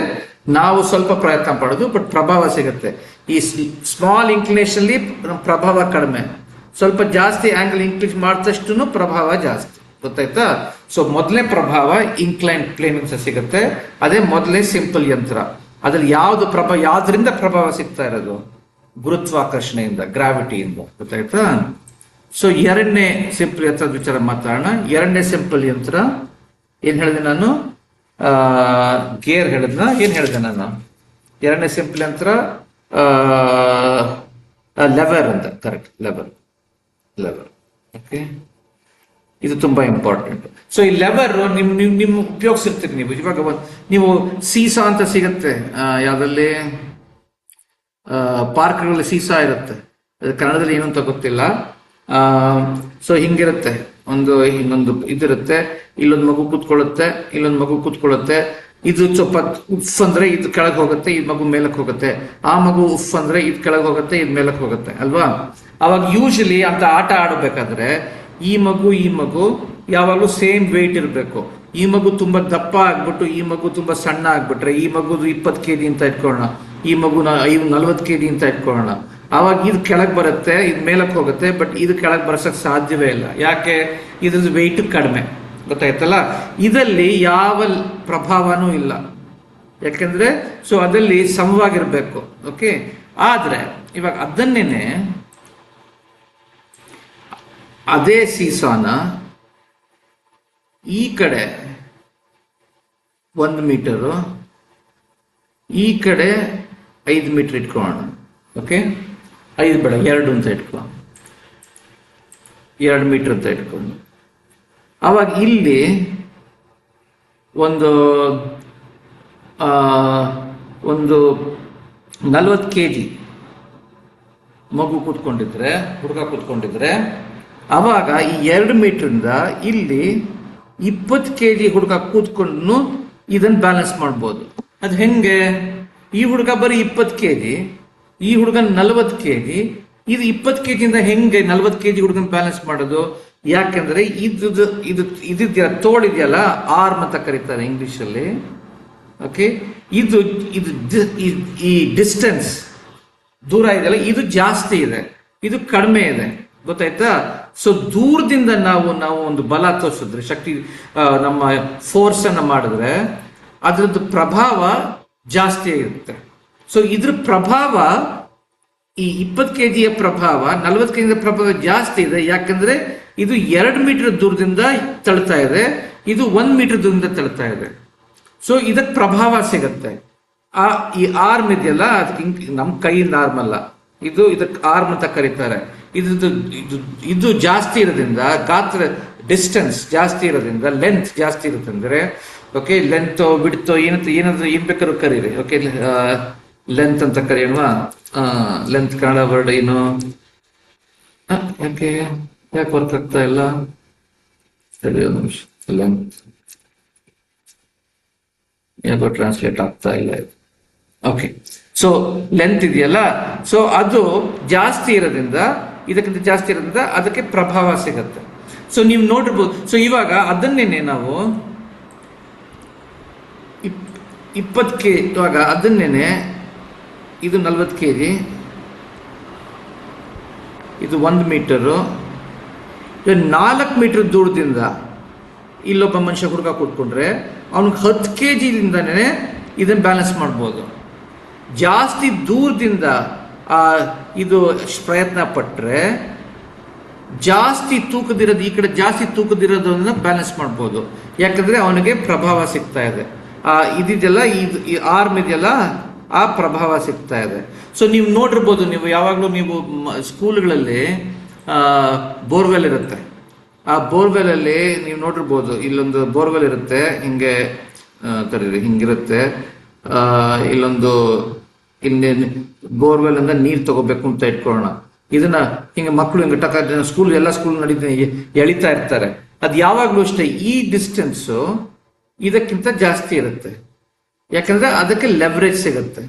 ನಾವು ಸ್ವಲ್ಪ ಪ್ರಯತ್ನ ಪಡೋದು, ಬಟ್ ಪ್ರಭಾವ ಸಿಗುತ್ತೆ. ಈ ಸ್ಮಾಲ್ ಇನ್ಕ್ಲಿನೇಷನ್ ಅಲ್ಲಿ ಪ್ರಭಾವ ಕಡಿಮೆ, ಸ್ವಲ್ಪ ಜಾಸ್ತಿ ಆಂಗಲ್ ಇನ್ಕ್ರೀಸ್ ಮಾಡಿದಷ್ಟು ಪ್ರಭಾವ ಜಾಸ್ತಿ. ಗೊತ್ತಾಯ್ತಾ. ಸೊ ಮೊದಲೇ ಪ್ರಭಾವ ಇನ್ಕ್ಲೈನ್ ಪ್ಲೇನ್ ಸಿಗುತ್ತೆ. ಅದೇ ಮೊದಲೇ ಸಿಂಪಲ್ ಯಂತ್ರ. ಅದ್ರಲ್ಲಿ ಯಾವ್ದ್ರಿಂದ ಪ್ರಭಾವ ಸಿಗ್ತಾ ಇರೋದು? ಗುರುತ್ವಾಕರ್ಷಣೆಯಿಂದ, ಗ್ರಾವಿಟಿಯಿಂದ. ಗೊತ್ತಾಯ್ತಾ. ಸೊ ಎರಡನೇ ಸಿಂಪಲ್ ಯಂತ್ರದ ವಿಚಾರ ಮಾತಾಡೋಣ. ಎರಡನೇ ಸಿಂಪಲ್ ಯಂತ್ರ ಏನ್ ಹೇಳಿದೆ ನಾನು? ಗೇರ್ ಹೇಳಿದ್ನ? ಏನ್ ಹೇಳಿದೆ ನಾನು? ಎರಡನೇ ಸಿಂಪಲ್ ಯಂತ್ರ ಲೆವರ್ ಅಂತ. Correct, lever. ಓಕೆ, ಇದು ತುಂಬಾ ಇಂಪಾರ್ಟೆಂಟ್. ಸೊ ಈ ಲೆವರ್ ನಿಮ್ ಉಪಯೋಗಿಸಿರ್ತೀರಿ ನೀವು. ಇವಾಗ ನೀವು ಸೀಸಾ ಅಂತ ಸಿಗತ್ತೆ, ಯಾವ್ದಲ್ಲಿ ಪಾರ್ಕ್ಗಳಲ್ಲಿ ಸೀಸಾ ಇರುತ್ತೆ. ಅದು ಕನ್ನಡದಲ್ಲಿ ಏನು ಅಂತ ಗೊತ್ತಿಲ್ಲ. ಸೊ ಹಿಂಗಿರುತ್ತೆ, ಇನ್ನೊಂದು ಇದಿರುತ್ತೆ, ಇಲ್ಲೊಂದು ಮಗು ಕೂತ್ಕೊಳ್ಳುತ್ತೆ, ಇಲ್ಲೊಂದು ಮಗು ಕೂತ್ಕೊಳ್ಳುತ್ತೆ. ಇದು ಸ್ವಲ್ಪ ಉಫ್ ಅಂದ್ರೆ ಇದು ಕೆಳಗೆ ಹೋಗುತ್ತೆ, ಈ ಮಗು ಮೇಲಕ್ಕೆ ಹೋಗುತ್ತೆ. ಆ ಮಗು ಉಫ್ ಅಂದ್ರೆ ಇದು ಕೆಳಗೆ ಹೋಗುತ್ತೆ, ಇದು ಮೇಲಕ್ಕೆ ಹೋಗುತ್ತೆ ಅಲ್ವಾ? ಅವಾಗ ಯೂಶಲಿ ಅಂತ ಆಟ ಆಡಬೇಕಾದ್ರೆ ಈ ಮಗು ಯಾವಾಗಲೂ ಸೇಮ್ ವೆಯ್ಟ್ ಇರಬೇಕು. ಈ ಮಗು ತುಂಬಾ ದಪ್ಪ ಆಗ್ಬಿಟ್ಟು ಈ ಮಗು ತುಂಬಾ ಸಣ್ಣ ಆಗ್ಬಿಟ್ರೆ, ಈ ಮಗುದು 20 kg ಅಂತ ಇಟ್ಕೊಳ್ಳೋಣ, ಈ ಮಗುನ 40 kg ಅಂತ ಇಟ್ಕೊಳ್ಳೋಣ, ಅವಾಗ ಇದು ಕೆಳಗೆ ಬರುತ್ತೆ, ಇದು ಮೇಲಕ್ಕೆ ಹೋಗುತ್ತೆ. ಬಟ್ ಇದು ಕೆಳಗೆ ಬರ್ಸಕ್ ಸಾಧ್ಯವೇ ಇಲ್ಲ. ಯಾಕೆ? ಇದ್ರದ್ದು ವೆಯ್ಟ್ ಕಡಿಮೆ. ಗೊತ್ತಾಯ್ತಲ್ಲ? ಇದರಲ್ಲಿ ಯಾವ ಪ್ರಭಾವನೂ ಇಲ್ಲ, ಯಾಕೆಂದ್ರೆ ಸೊ ಅದಲ್ಲಿ ಸಮವಾಗಿರ್ಬೇಕು. ಓಕೆ, ಆದ್ರೆ ಇವಾಗ ಅದನ್ನೇನೆ ಅದೇ ಸೀಸಾನ ಈ ಕಡೆ 1 ಮೀಟರು, ಈ ಕಡೆ 5 ಮೀಟರ್ ಇಟ್ಕೊಳ್ಳೋಣ. ಓಕೆ, 5 ಬೇಡ, 2 ಅಂತ ಇಟ್ಕೊಳ್ಳೋಣ, 2 ಮೀಟರ್ ಅಂತ ಇಟ್ಕೊಂಡು ಅವಾಗ ಇಲ್ಲಿ ಒಂದು 40 kg ಮಗು ಕೂತ್ಕೊಂಡಿದ್ರೆ, ಹುಡುಗ ಕೂತ್ಕೊಂಡಿದ್ರೆ, ಅವಾಗ ಈ 2 ಮೀಟರಿಂದ ಇಲ್ಲಿ 20 kg ಹುಡುಗ ಕೂತ್ಕೊಂಡು ಇದನ್ನ ಬ್ಯಾಲೆನ್ಸ್ ಮಾಡ್ಬೋದು. ಅದು ಹೆಂಗೆ? ಈ ಹುಡುಗ ಬರೀ 20 kg, ಈ ಹುಡುಗ 40 kg. ಇದು 20 kg ಇಂದ ಹೆಂಗೆ 40 kg ಹುಡುಗನ ಬ್ಯಾಲೆನ್ಸ್ ಮಾಡೋದು? ಯಾಕೆಂದ್ರೆ ಇದು ತೋಳಿದೆಯಲ್ಲ, ಆರ್ಮ್ ಅಂತ ಕರೀತಾರೆ ಇಂಗ್ಲಿಷ್ ಅಲ್ಲಿ. ಓಕೆ, ಇದು ಈ ಡಿಸ್ಟೆನ್ಸ್ ದೂರ ಇದೆಯಲ್ಲ, ಇದು ಜಾಸ್ತಿ ಇದೆ, ಇದು ಕಡಿಮೆ ಇದೆ. ಗೊತ್ತಾಯ್ತಾ? ಸೊ ದೂರದಿಂದ ನಾವು ಒಂದು ಬಲ ತೋರಿಸಿದ್ರೆ, ಶಕ್ತಿ, ನಮ್ಮ ಫೋರ್ಸ್ ಅನ್ನ ಮಾಡಿದ್ರೆ ಅದರದ್ದು ಪ್ರಭಾವ ಜಾಸ್ತಿ ಇರುತ್ತೆ. ಸೊ ಇದ್ರ ಪ್ರಭಾವ, ಈ 20 kg ಪ್ರಭಾವ 40 kg ಪ್ರಭಾವ ಜಾಸ್ತಿ ಇದೆ. ಯಾಕಂದ್ರೆ ಇದು 2 ಮೀಟರ್ ದೂರದಿಂದ ತಳ್ತಾ ಇದೆ, ಇದು 1 ಮೀಟರ್ ದೂರದಿಂದ ತಳ್ತಾ ಇದೆ. ಸೊ ಇದಕ್ಕೆ ಪ್ರಭಾವ ಸಿಗತ್ತೆ. ಈ ಆರ್ಮ್ ಇದೆಯಲ್ಲ, ಅದಕ್ಕೆ ನಮ್ ಕೈಯಿಂದ ಆರ್ಮ್ ಅಲ್ಲ, ಇದಕ್ಕೆ ಆರ್ಮ್ ಅಂತ ಕರೀತಾರೆ. ಇದು ಜಾಸ್ತಿ ಇರೋದ್ರಿಂದ, ಗಾತ್ರ ಡಿಸ್ಟೆನ್ಸ್ ಜಾಸ್ತಿ ಇರೋದ್ರಿಂದ, ಲೆಂತ್ ಜಾಸ್ತಿ ಇರುತ್ತೆ. ಅಂದ್ರೆ ಓಕೆ, ಲೆಂತ್ ಬಿಡ್ತೋ ಏನಾದ್ರು ಏನ್ ಬೇಕಾದ್ರೂ ಕರೀರಿ. ಓಕೆ, ಲೆಂತ್ ಅಂತ ಕರೆಯೋಣ. ಲೆಂತ್ ಕನ್ನಡ ವರ್ಡ್ ಏನು? ಯಾಕೆ ವರ್ಕ್ ಆಗ್ತಾ ಇಲ್ಲ? ಸರಿ, ಒಂದು ನಿಮಿಷ. ಲೆಂತ್ ಯಾಕೋ ಟ್ರಾನ್ಸ್ಲೇಟ್ ಆಗ್ತಾ ಇಲ್ಲ ಇದು. ಓಕೆ, ಸೊ ಲೆಂತ್ ಇದೆಯಲ್ಲ, ಸೊ ಅದು ಜಾಸ್ತಿ ಇರೋದ್ರಿಂದ, ಇದಕ್ಕಿಂತ ಜಾಸ್ತಿ ಇರೋದ್ರಿಂದ ಅದಕ್ಕೆ ಪ್ರಭಾವ ಸಿಗತ್ತೆ. ಸೊ ನೀವು ನೋಡಿರ್ಬೋದು. ಸೊ ಇವಾಗ ಅದನ್ನೇನೆ ನಾವು 20 kg, ಇವಾಗ ಅದನ್ನೇನೆ ಇದು 40 kg, ಇದು 1 ಮೀಟರು, 4 ಮೀಟರ್ ದೂರದಿಂದ ಇಲ್ಲೊಬ್ಬ ಮನುಷ್ಯ ಹುಡುಗ ಕೂತ್ಕೊಂಡ್ರೆ ಅವನಿಗೆ 10 kg ದಿಂದನೇ ಇದನ್ನ ಬ್ಯಾಲೆನ್ಸ್ ಮಾಡ್ಬೋದು. ಜಾಸ್ತಿ ದೂರದಿಂದ ಇದು ಪ್ರಯತ್ನ ಪಟ್ರೆ ಜಾಸ್ತಿ ತೂಕದಿರೋದು, ಈ ಕಡೆ ಜಾಸ್ತಿ ತೂಕದಿರೋದನ್ನ ಬ್ಯಾಲೆನ್ಸ್ ಮಾಡ್ಬೋದು. ಯಾಕಂದ್ರೆ ಅವನಿಗೆ ಪ್ರಭಾವ ಸಿಗ್ತಾ ಇದೆ. ಇದೆಯಲ್ಲ, ಈ ಆರ್ಮ್ ಇದೆಯಲ್ಲ, ಆ ಪ್ರಭಾವ ಸಿಗ್ತಾ ಇದೆ. ಸೊ ನೀವು ನೋಡಿರ್ಬೋದು, ನೀವು ಯಾವಾಗಲೂ ನೀವು ಸ್ಕೂಲ್ಗಳಲ್ಲಿ ಬೋರ್ವೆಲ್ ಇರುತ್ತೆ, ಆ ಬೋರ್ವೆಲ್ ಅಲ್ಲಿ ನೀವು ನೋಡಿರ್ಬೋದು, ಇಲ್ಲೊಂದು ಬೋರ್ವೆಲ್ ಇರುತ್ತೆ, ಹಿಂಗೆ ಕರೀರಿ, ಹಿಂಗಿರುತ್ತೆ. ಇಲ್ಲೊಂದು ಬೋರ್ವೆಲ್ ಇಂದ ನೀರ್ ತಗೋಬೇಕು ಅಂತ ಇಟ್ಕೊಳ್ಳೋಣ. ಇದನ್ನ ಹಿಂಗೆ ಮಕ್ಕಳು ಹಿಂಗೆ ಸ್ಕೂಲ್, ಎಲ್ಲ ಸ್ಕೂಲ್ ಎಳಿತಾ ಇರ್ತಾರೆ. ಅದು ಯಾವಾಗ್ಲೂ ಅಷ್ಟೇ, ಈ ಡಿಸ್ಟೆನ್ಸ್ ಇದಕ್ಕಿಂತ ಜಾಸ್ತಿ ಇರುತ್ತೆ. ಯಾಕಂದ್ರೆ ಅದಕ್ಕೆ ಲೆವರೇಜ್ ಸಿಗುತ್ತೆ.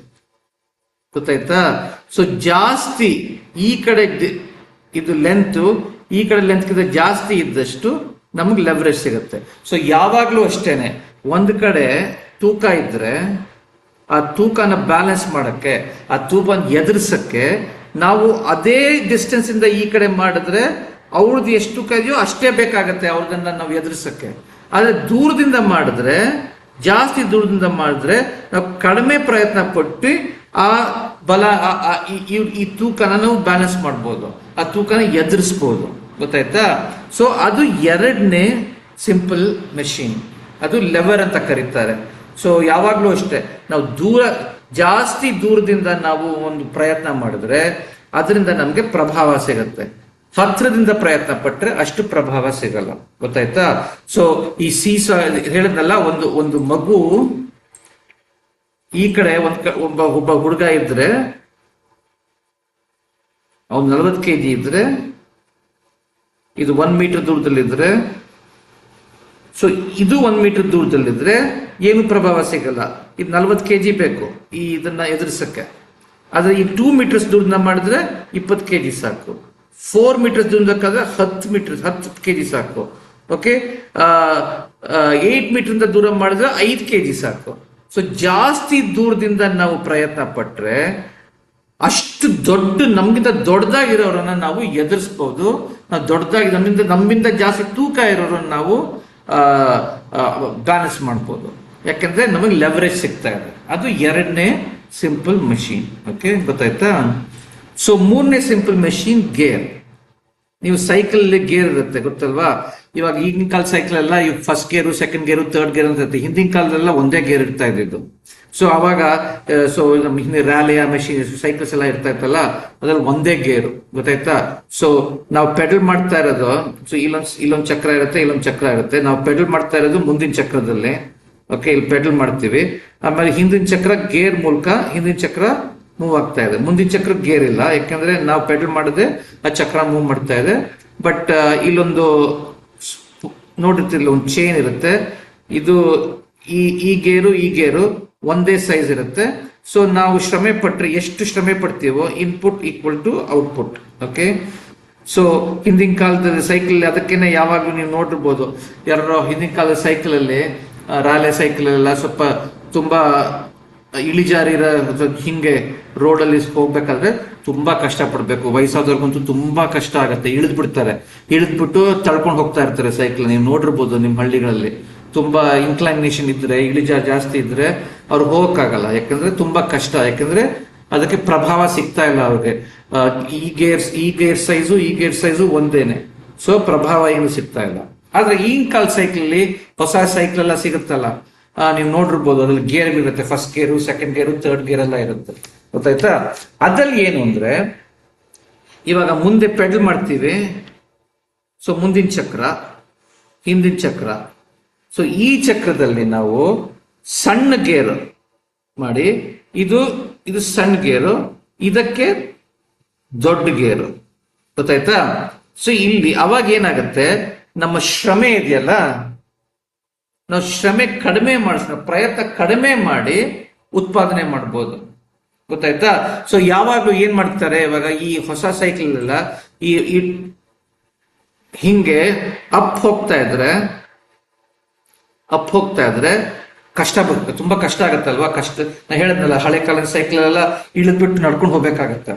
ಗೊತ್ತಾಯ್ತಾ? ಸೊ ಜಾಸ್ತಿ ಈ ಕಡೆ ಇದು ಲೆಂತ್, ಈ ಕಡೆ ಲೆಂತ್ಗಿಂತ ಜಾಸ್ತಿ ಇದ್ದಷ್ಟು ನಮಗೆ ಲೆವರೇಜ್ ಸಿಗುತ್ತೆ. ಸೊ ಯಾವಾಗ್ಲೂ ಅಷ್ಟೇನೆ, ಒಂದ್ ಕಡೆ ತೂಕ ಇದ್ರೆ ಆ ತೂಕನ ಬ್ಯಾಲೆನ್ಸ್ ಮಾಡಕ್ಕೆ, ಆ ತೂಕನ ಎದುರಿಸಕ್ಕೆ ನಾವು ಅದೇ ಡಿಸ್ಟೆನ್ಸ್ ಇಂದ ಈ ಕಡೆ ಮಾಡಿದ್ರೆ ಅವ್ರದ್ದು ಎಷ್ಟು ತೂಕ ಇದೆಯೋ ಅಷ್ಟೇ ಬೇಕಾಗತ್ತೆ ಅವ್ರದನ್ನ ನಾವು ಎದುರಿಸಕ್ಕೆ. ಆದ್ರೆ ದೂರದಿಂದ ಮಾಡಿದ್ರೆ, ಜಾಸ್ತಿ ದೂರದಿಂದ ಮಾಡಿದ್ರೆ ನಾವು ಕಡಿಮೆ ಪ್ರಯತ್ನ ಪಟ್ಟು ಆ ಬಲ, ಈ ತೂಕನ ನಾವು ಬ್ಯಾಲೆನ್ಸ್ ಮಾಡ್ಬೋದು, ಆ ತೂಕನ ಎದುರಿಸ್ಬೋದು. ಗೊತ್ತಾಯ್ತಾ? ಸೊ ಅದು ಎರಡನೇ ಸಿಂಪಲ್ ಮೆಷಿನ್, ಅದು ಲೆವರ್ ಅಂತ ಕರೀತಾರೆ. ಸೊ ಯಾವಾಗ್ಲೂ ಅಷ್ಟೇ, ನಾವು ಜಾಸ್ತಿ ದೂರದಿಂದ ನಾವು ಒಂದು ಪ್ರಯತ್ನ ಮಾಡಿದ್ರೆ ಅದರಿಂದ ನಮ್ಗೆ ಪ್ರಭಾವ ಸಿಗತ್ತೆ. ಹತ್ರದಿಂದ ಪ್ರಯತ್ನ ಪಟ್ರೆ ಅಷ್ಟು ಪ್ರಭಾವ ಸಿಗಲ್ಲ. ಗೊತ್ತಾಯ್ತಾ? ಸೊ ಈ ಸೀಸಾ ಹೇಳಿದ್ನಲ್ಲ, ಒಂದು ಮಗು ಈ ಕಡೆ ಒಬ್ಬ ಹುಡುಗ ಇದ್ರೆ, ಅವ್ನು 40 kg ಇದ್ರೆ, ಇದು 1 ಮೀಟರ್ ದೂರದಲ್ಲಿದ್ರೆ, ಸೊ ಇದು 1 ಮೀಟರ್ ದೂರದಲ್ಲಿದ್ರೆ ಏನು ಪ್ರಭಾವ ಸಿಗಲ್ಲ. ಇದು 40 kg ಬೇಕು ಇದನ್ನ ಎದುರಿಸಕ್ಕೆ. ಆದ್ರೆ ಈ 2 ಮೀಟರ್ಸ್ ದೂರದಿಂದ ಮಾಡಿದ್ರೆ 20 kg ಸಾಕು. 4 ಮೀಟರ್ಸ್ ದೂರದಕ್ಕಾದ್ರೆ 10 kg ಸಾಕು. ಓಕೆ, 8 ಮೀಟರ್ ದೂರ ಮಾಡಿದ್ರೆ 5 kg ಸಾಕು. ಸೊ ಜಾಸ್ತಿ ದೂರದಿಂದ ನಾವು ಪ್ರಯತ್ನ ಪಟ್ರೆ ಅಷ್ಟು ನಮ್ಗಿಂತ ದೊಡ್ಡದಾಗಿರೋರನ್ನ ನಾವು ಎದುರಿಸಬಹುದು. ನಾವು ನಮ್ಮಿಂದ ಜಾಸ್ತಿ ತೂಕ ಇರೋರನ್ನ ನಾವು ಬ್ಯಾಲೆನ್ಸ್ ಮಾಡ್ಬೋದು. ಯಾಕಂದ್ರೆ ನಮಗೆ ಲೆವರೇಜ್ ಸಿಗ್ತಾ ಇದೆ. ಅದು ಎರಡನೇ ಸಿಂಪಲ್ ಮೆಷಿನ್. ಓಕೆ, ಗೊತ್ತಾಯ್ತಾ? ಸೊ ಮೂರನೇ ಸಿಂಪಲ್ ಮೆಷಿನ್ ಗೇರ್. ನೀವು ಸೈಕಲ್ ಗೇರ್ ಇರುತ್ತೆ, ಗೊತ್ತಲ್ವಾ? ಇವಾಗ ಈಗಿನ ಕಾಲ ಸೈಕಲ್ ಎಲ್ಲ ಫಸ್ಟ್ ಗೇರು, ಸೆಕೆಂಡ್ ಗೇರು, ಥರ್ಡ್ ಗೇರ್ ಅಂತ ಇರುತ್ತೆ. ಹಿಂದಿನ ಕಾಲದಲ್ಲ ಒಂದೇ ಗೇರ್ ಇರ್ತಾ ಇದ್ದಿದ್ದು. ಸೊ ಅವಾಗ ನಮ್ಮ ಹಿಂದೆ ರ್ಯಾಲಿಯ ಮೆಷಿನ್ ಸೈಕಲ್ಸ್ ಎಲ್ಲ ಇರ್ತಾ ಇತ್ತಲ್ಲ, ಅದ್ರಲ್ಲಿ ಒಂದೇ ಗೇರು. ಗೊತ್ತಾಯ್ತಾ? ಸೊ ನಾವು ಪೆಡಲ್ ಮಾಡ್ತಾ ಇರೋದು, ಸೊ ಇಲ್ಲೊಂದು ಚಕ್ರ ಇರುತ್ತೆ, ಇಲ್ಲೊಂದು ಚಕ್ರ ಇರುತ್ತೆ. ನಾವು ಪೆಡಲ್ ಮಾಡ್ತಾ ಇರೋದು ಮುಂದಿನ ಚಕ್ರದಲ್ಲಿ. ಓಕೆ, ಇಲ್ಲಿ ಪೆಡಲ್ ಮಾಡ್ತೀವಿ. ಆಮೇಲೆ ಹಿಂದಿನ ಚಕ್ರ ಗೇರ್ ಮೂಲಕ ಹಿಂದಿನ ಚಕ್ರ ಮೂವ್ ಆಗ್ತಾ ಇದೆ. ಮುಂದಿನ ಚಕ್ರ ಗೇರ್ ಇಲ್ಲ, ಯಾಕಂದ್ರೆ ನಾವು ಪೆಡಲ್ ಮಾಡದೆ ಆ ಚಕ್ರ ಮೂವ್ ಮಾಡ್ತಾ ಇದೆ. ಬಟ್ ಇಲ್ಲೊಂದು ನೋಡಿರ್ತಿರ್ಲಿ, ಒಂದು ಚೈನ್ ಇರುತ್ತೆ. ಇದು ಈ ಗೇರು ಒಂದೇ ಸೈಜ್ ಇರುತ್ತೆ. ಸೊ ನಾವು ಶ್ರಮೆ ಪಟ್ರೆ, ಎಷ್ಟು ಶ್ರಮೆ ಪಡ್ತೀವೋ input equal to output. Okay, so ಹಿಂದಿನ ಕಾಲದ ಸೈಕಲ್, ಅದಕ್ಕೇನೆ ಯಾವಾಗ್ಲೂ ನೀವು ನೋಡಿರ್ಬೋದು, ಯಾರೋ ಹಿಂದಿನ ಕಾಲದ ಸೈಕಲ್ ಅಲ್ಲಿ, ರಾಲೆ ಸೈಕಲ್ ಎಲ್ಲ ಸ್ವಲ್ಪ ತುಂಬಾ ಇಳಿಜಾರಿರ ಹಿಂಗೆ ರೋಡಲ್ಲಿ ಹೋಗ್ಬೇಕಾದ್ರೆ ತುಂಬಾ ಕಷ್ಟ ಪಡ್ಬೇಕು. ವಯಸ್ಸಾದವ್ರಿಗಂತೂ ತುಂಬಾ ಕಷ್ಟ ಆಗತ್ತೆ. ಇಳಿದ್ಬಿಟ್ಟು ತಳ್ಕೊಂಡು ಹೋಗ್ತಾ ಇರ್ತಾರೆ ಸೈಕಲ್. ನೀವು ನೋಡಿರ್ಬೋದು ನಿಮ್ಮ ಹಳ್ಳಿಗಳಲ್ಲಿ. ತುಂಬಾ ಇನ್ಕ್ಲೈನೇಷನ್ ಇದ್ರೆ, ಇಳಿಜಾರು ಜಾಸ್ತಿ ಇದ್ರೆ ಅವ್ರು ಹೋಗಕ್ಕಾಗಲ್ಲ. ಯಾಕಂದ್ರೆ ತುಂಬಾ ಕಷ್ಟ. ಯಾಕಂದ್ರೆ ಅದಕ್ಕೆ ಪ್ರಭಾವ ಸಿಗ್ತಾ ಇಲ್ಲ ಅವ್ರಿಗೆ. ಈ ಗೇರ್ ಸೈಜು ಒಂದೇನೆ. ಸೊ ಪ್ರಭಾವ ಏನು ಸಿಗ್ತಾ ಇಲ್ಲ. ಆದ್ರೆ ಈಗಿನ ಕಾಲ ಸೈಕಲ್ ಅಲ್ಲಿ ಹೊಸ ಸೈಕಲ್ ಎಲ್ಲ ಸಿಗುತ್ತಲ್ಲ, ನೀವು ನೋಡಿರ್ಬೋದು, ಅದ್ರಲ್ಲಿ ಗೇರ್ ಇರುತ್ತೆ. ಫಸ್ಟ್ ಗೇರು, ಸೆಕೆಂಡ್ ಗೇರು, ಥರ್ಡ್ ಗೇರ್ ಎಲ್ಲ ಇರುತ್ತೆ. ಗೊತ್ತಾಯ್ತಾ? ಅದ್ರಲ್ಲಿ ಏನು ಅಂದ್ರೆ, ಇವಾಗ ಮುಂದೆ ಪೆಡಲ್ ಮಾಡ್ತೀವಿ. ಸೊ ಮುಂದಿನ ಚಕ್ರ, ಹಿಂದಿನ ಚಕ್ರ. ಸೊ ಈ ಚಕ್ರದಲ್ಲಿ ನಾವು ಸಣ್ಣ ಗೇರು ಮಾಡಿ, ಇದು ಸಣ್ಣ ಗೇರು, ಇದಕ್ಕೆ ದೊಡ್ಡ ಗೇರು. ಗೊತ್ತಾಯ್ತಾ? ಸೊ ಇಲ್ಲಿ ಅವಾಗ ಏನಾಗತ್ತೆ, ನಮ್ಮ ಶ್ರಮೆ ಇದೆಯಲ್ಲ, ನಾವು ಶ್ರಮೆ ಕಡಿಮೆ ಪ್ರಯತ್ನ ಕಡಿಮೆ ಮಾಡಿ ಉತ್ಪಾದನೆ ಮಾಡ್ಬೋದು. ಗೊತ್ತಾಯ್ತಾ? ಸೊ ಯಾವಾಗ್ಲೂ ಏನ್ ಮಾಡ್ತಾರೆ, ಇವಾಗ ಈ ಹೊಸ ಸೈಕಲ್ ಎಲ್ಲ ಈ ಹಿಂಗೆ ಅಪ್ ಹೋಗ್ತಾ ಇದ್ರೆ ಕಷ್ಟ ಬರುತ್ತೆ, ತುಂಬಾ ಕಷ್ಟ ಆಗತ್ತಲ್ವಾ? ನಾ ಹೇಳದ್ನಲ್ಲ, ಹಳೆ ಕಾಲದ ಸೈಕಲ್ ಎಲ್ಲ ಇಳಿದ್ಬಿಟ್ಟು ನಡ್ಕೊಂಡು ಹೋಗ್ಬೇಕಾಗತ್ತೆ.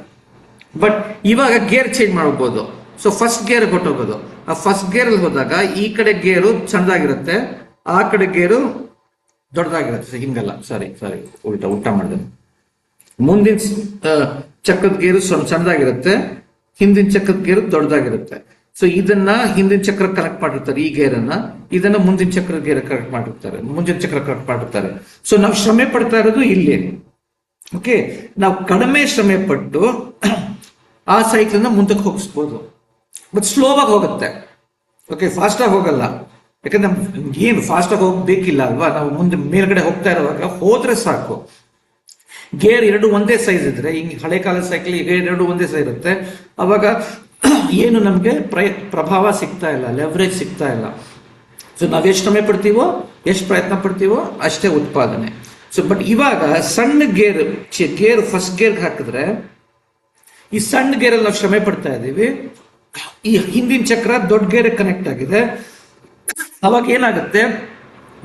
ಬಟ್ ಇವಾಗ ಗೇರ್ ಚೇಂಜ್ ಮಾಡ್ಬೋದು. ಸೊ ಫಸ್ಟ್ ಗೇರ್ ಹೊಟ್ಟೋಗೋದು. ಆ ಫಸ್ಟ್ ಗೇರ್ ಅಲ್ಲಿ ಹೋದಾಗ ಈ ಕಡೆ ಗೇರು ಸಣ್ಣದಾಗಿರುತ್ತೆ, ಆ ಕಡೆ ಗೇರು ದೊಡ್ಡದಾಗಿರುತ್ತೆ. ಹಿಂಗಲ್ಲ, ಸಾರಿ ಉಲ್ಟಾ ಮಾಡಿದೆ. ಮುಂದಿನ ಚಕ್ರದ ಗೇರು ಸಣ್ಣದಾಗಿರುತ್ತೆ, ಹಿಂದಿನ ಚಕ್ರದ ಗೇರು ದೊಡ್ಡದಾಗಿರುತ್ತೆ. ಸೊ ಇದನ್ನ ಹಿಂದಿನ ಚಕ್ರ ಕನೆಕ್ಟ್ ಮಾಡಿರ್ತಾರೆ, ಈ ಗೇರನ್ನ. ಇದನ್ನ ಮುಂದಿನ ಚಕ್ರ ಗೇರ್ ಕನೆಕ್ಟ್ ಮಾಡಿರ್ತಾರೆ. ಸೊ ನಾವು ಶ್ರಮೆ ಪಡ್ತಾ ಇರೋದು ಇಲ್ಲಿ. ಓಕೆ, ನಾವು ಕಡಿಮೆ ಶ್ರಮೆ ಪಟ್ಟು ಆ ಸೈಕಲ್ನ ಮುಂದಕ್ಕೆ ಹೋಗಿಸ್ಬೋದು. ಬಟ್ ಸ್ಲೋ ಆಗಿ ಹೋಗುತ್ತೆ. ಓಕೆ, ಫಾಸ್ಟ್ ಆಗಿ ಹೋಗಲ್ಲ. ಯಾಕಂದ್ರೆ ಏನು ಫಾಸ್ಟ್ ಆಗಿ ಹೋಗ್ಬೇಕಿಲ್ಲ ಅಲ್ವಾ? ನಾವು ಮುಂದೆ ಮೇಲ್ಗಡೆ ಹೋಗ್ತಾ ಇರುವಾಗ ಹೋದ್ರೆ ಸಾಕು. ಗೇರ್ ಎರಡು ಒಂದೇ ಸೈಜ್ ಇದ್ರೆ, ಹಿಂಗೆ ಹಳೆ ಕಾಲದ ಸೈಕಲ್ ಗೇರ್ ಎರಡು ಒಂದೇ ಸೈಜ್ ಇರುತ್ತೆ, ಅವಾಗ ಏನು ನಮ್ಗೆ ಪ್ರಭಾವ ಸಿಗ್ತಾ ಇಲ್ಲ, ಲೆವರೇಜ್ ಸಿಗ್ತಾ ಇಲ್ಲ. ಸೊ ನಾವ್ ಎಷ್ಟು ಶ್ರಮೆ ಪಡ್ತೀವೋ, ಎಷ್ಟು ಪ್ರಯತ್ನ ಪಡ್ತೀವೋ ಅಷ್ಟೇ ಉತ್ಪಾದನೆ. ಸೊ ಬಟ್ ಇವಾಗ ಸಣ್ಣ ಗೇರ್ ಫಸ್ಟ್ ಗೇರ್ ಹಾಕಿದ್ರೆ, ಈ ಸಣ್ಣ ಗೇರಲ್ಲಿ ನಾವು ಶ್ರಮೆ ಪಡ್ತಾ ಇದ್ದೀವಿ, ಈ ಹಿಂದಿನ ಚಕ್ರ ದೊಡ್ಡ ಗೇರ್ ಕನೆಕ್ಟ್ ಆಗಿದೆ. ಅವಾಗ ಏನಾಗುತ್ತೆ,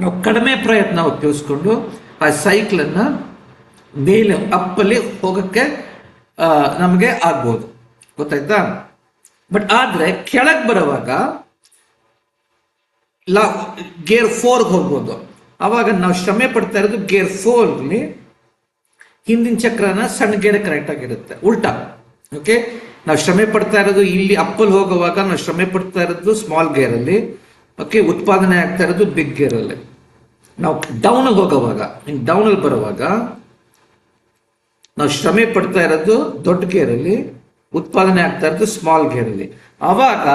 ನಾವು ಕಡಿಮೆ ಪ್ರಯತ್ನ ಉಪಯೋಗಿಸ್ಕೊಂಡು ಆ ಸೈಕಲ್ ಅನ್ನ ಮೇಲೆ ಅಪ್ಪಲ್ಲಿ ಹೋಗಕ್ಕೆ ನಮಗೆ ಆಗ್ಬೋದು. ಗೊತ್ತಾಯ್ತಾ? ಬಟ್ ಆದ್ರೆ ಕೆಳಗೆ ಬರುವಾಗ ಗೇರ್ 4 ಹೋಗ್ಬೋದು. ಅವಾಗ ನಾವು ಶ್ರಮೆ ಪಡ್ತಾ ಇರೋದು ಗೇರ್ 4 ಹಿಂದಿನ ಚಕ್ರನ ಸಣ್ಣ ಗೇರ್ ಕನೆಕ್ಟ್ ಆಗಿರುತ್ತೆ, ಉಲ್ಟಾ. ಓಕೆ, ನಾವು ಶ್ರಮೆ ಪಡ್ತಾ ಇರೋದು ಇಲ್ಲಿ ಅಪ್ಪಲ್ಲಿ ಹೋಗುವಾಗ ನಾವು ಶ್ರಮೆ ಪಡ್ತಾ ಇರೋದು ಸ್ಮಾಲ್ ಗೇರ್ ಅಲ್ಲಿ, ಓಕೆ, ಉತ್ಪಾದನೆ ಆಗ್ತಾ ಇರೋದು ಬಿಗ್ ಗೇರ್ ಅಲ್ಲಿ. ನಾವು ಡೌನ್ ಹೋಗುವಾಗ, ಡೌನ್ ಅಲ್ಲಿ ಬರುವಾಗ ನಾವು ಶ್ರಮೆ ಪಡ್ತಾ ಇರೋದು ದೊಡ್ಡ ಗೇರ್ ಅಲ್ಲಿ, ಉತ್ಪಾದನೆ ಆಗ್ತಾ ಇರೋದು ಸ್ಮಾಲ್ ಗೇರ್ ಅಲ್ಲಿ. ಅವಾಗ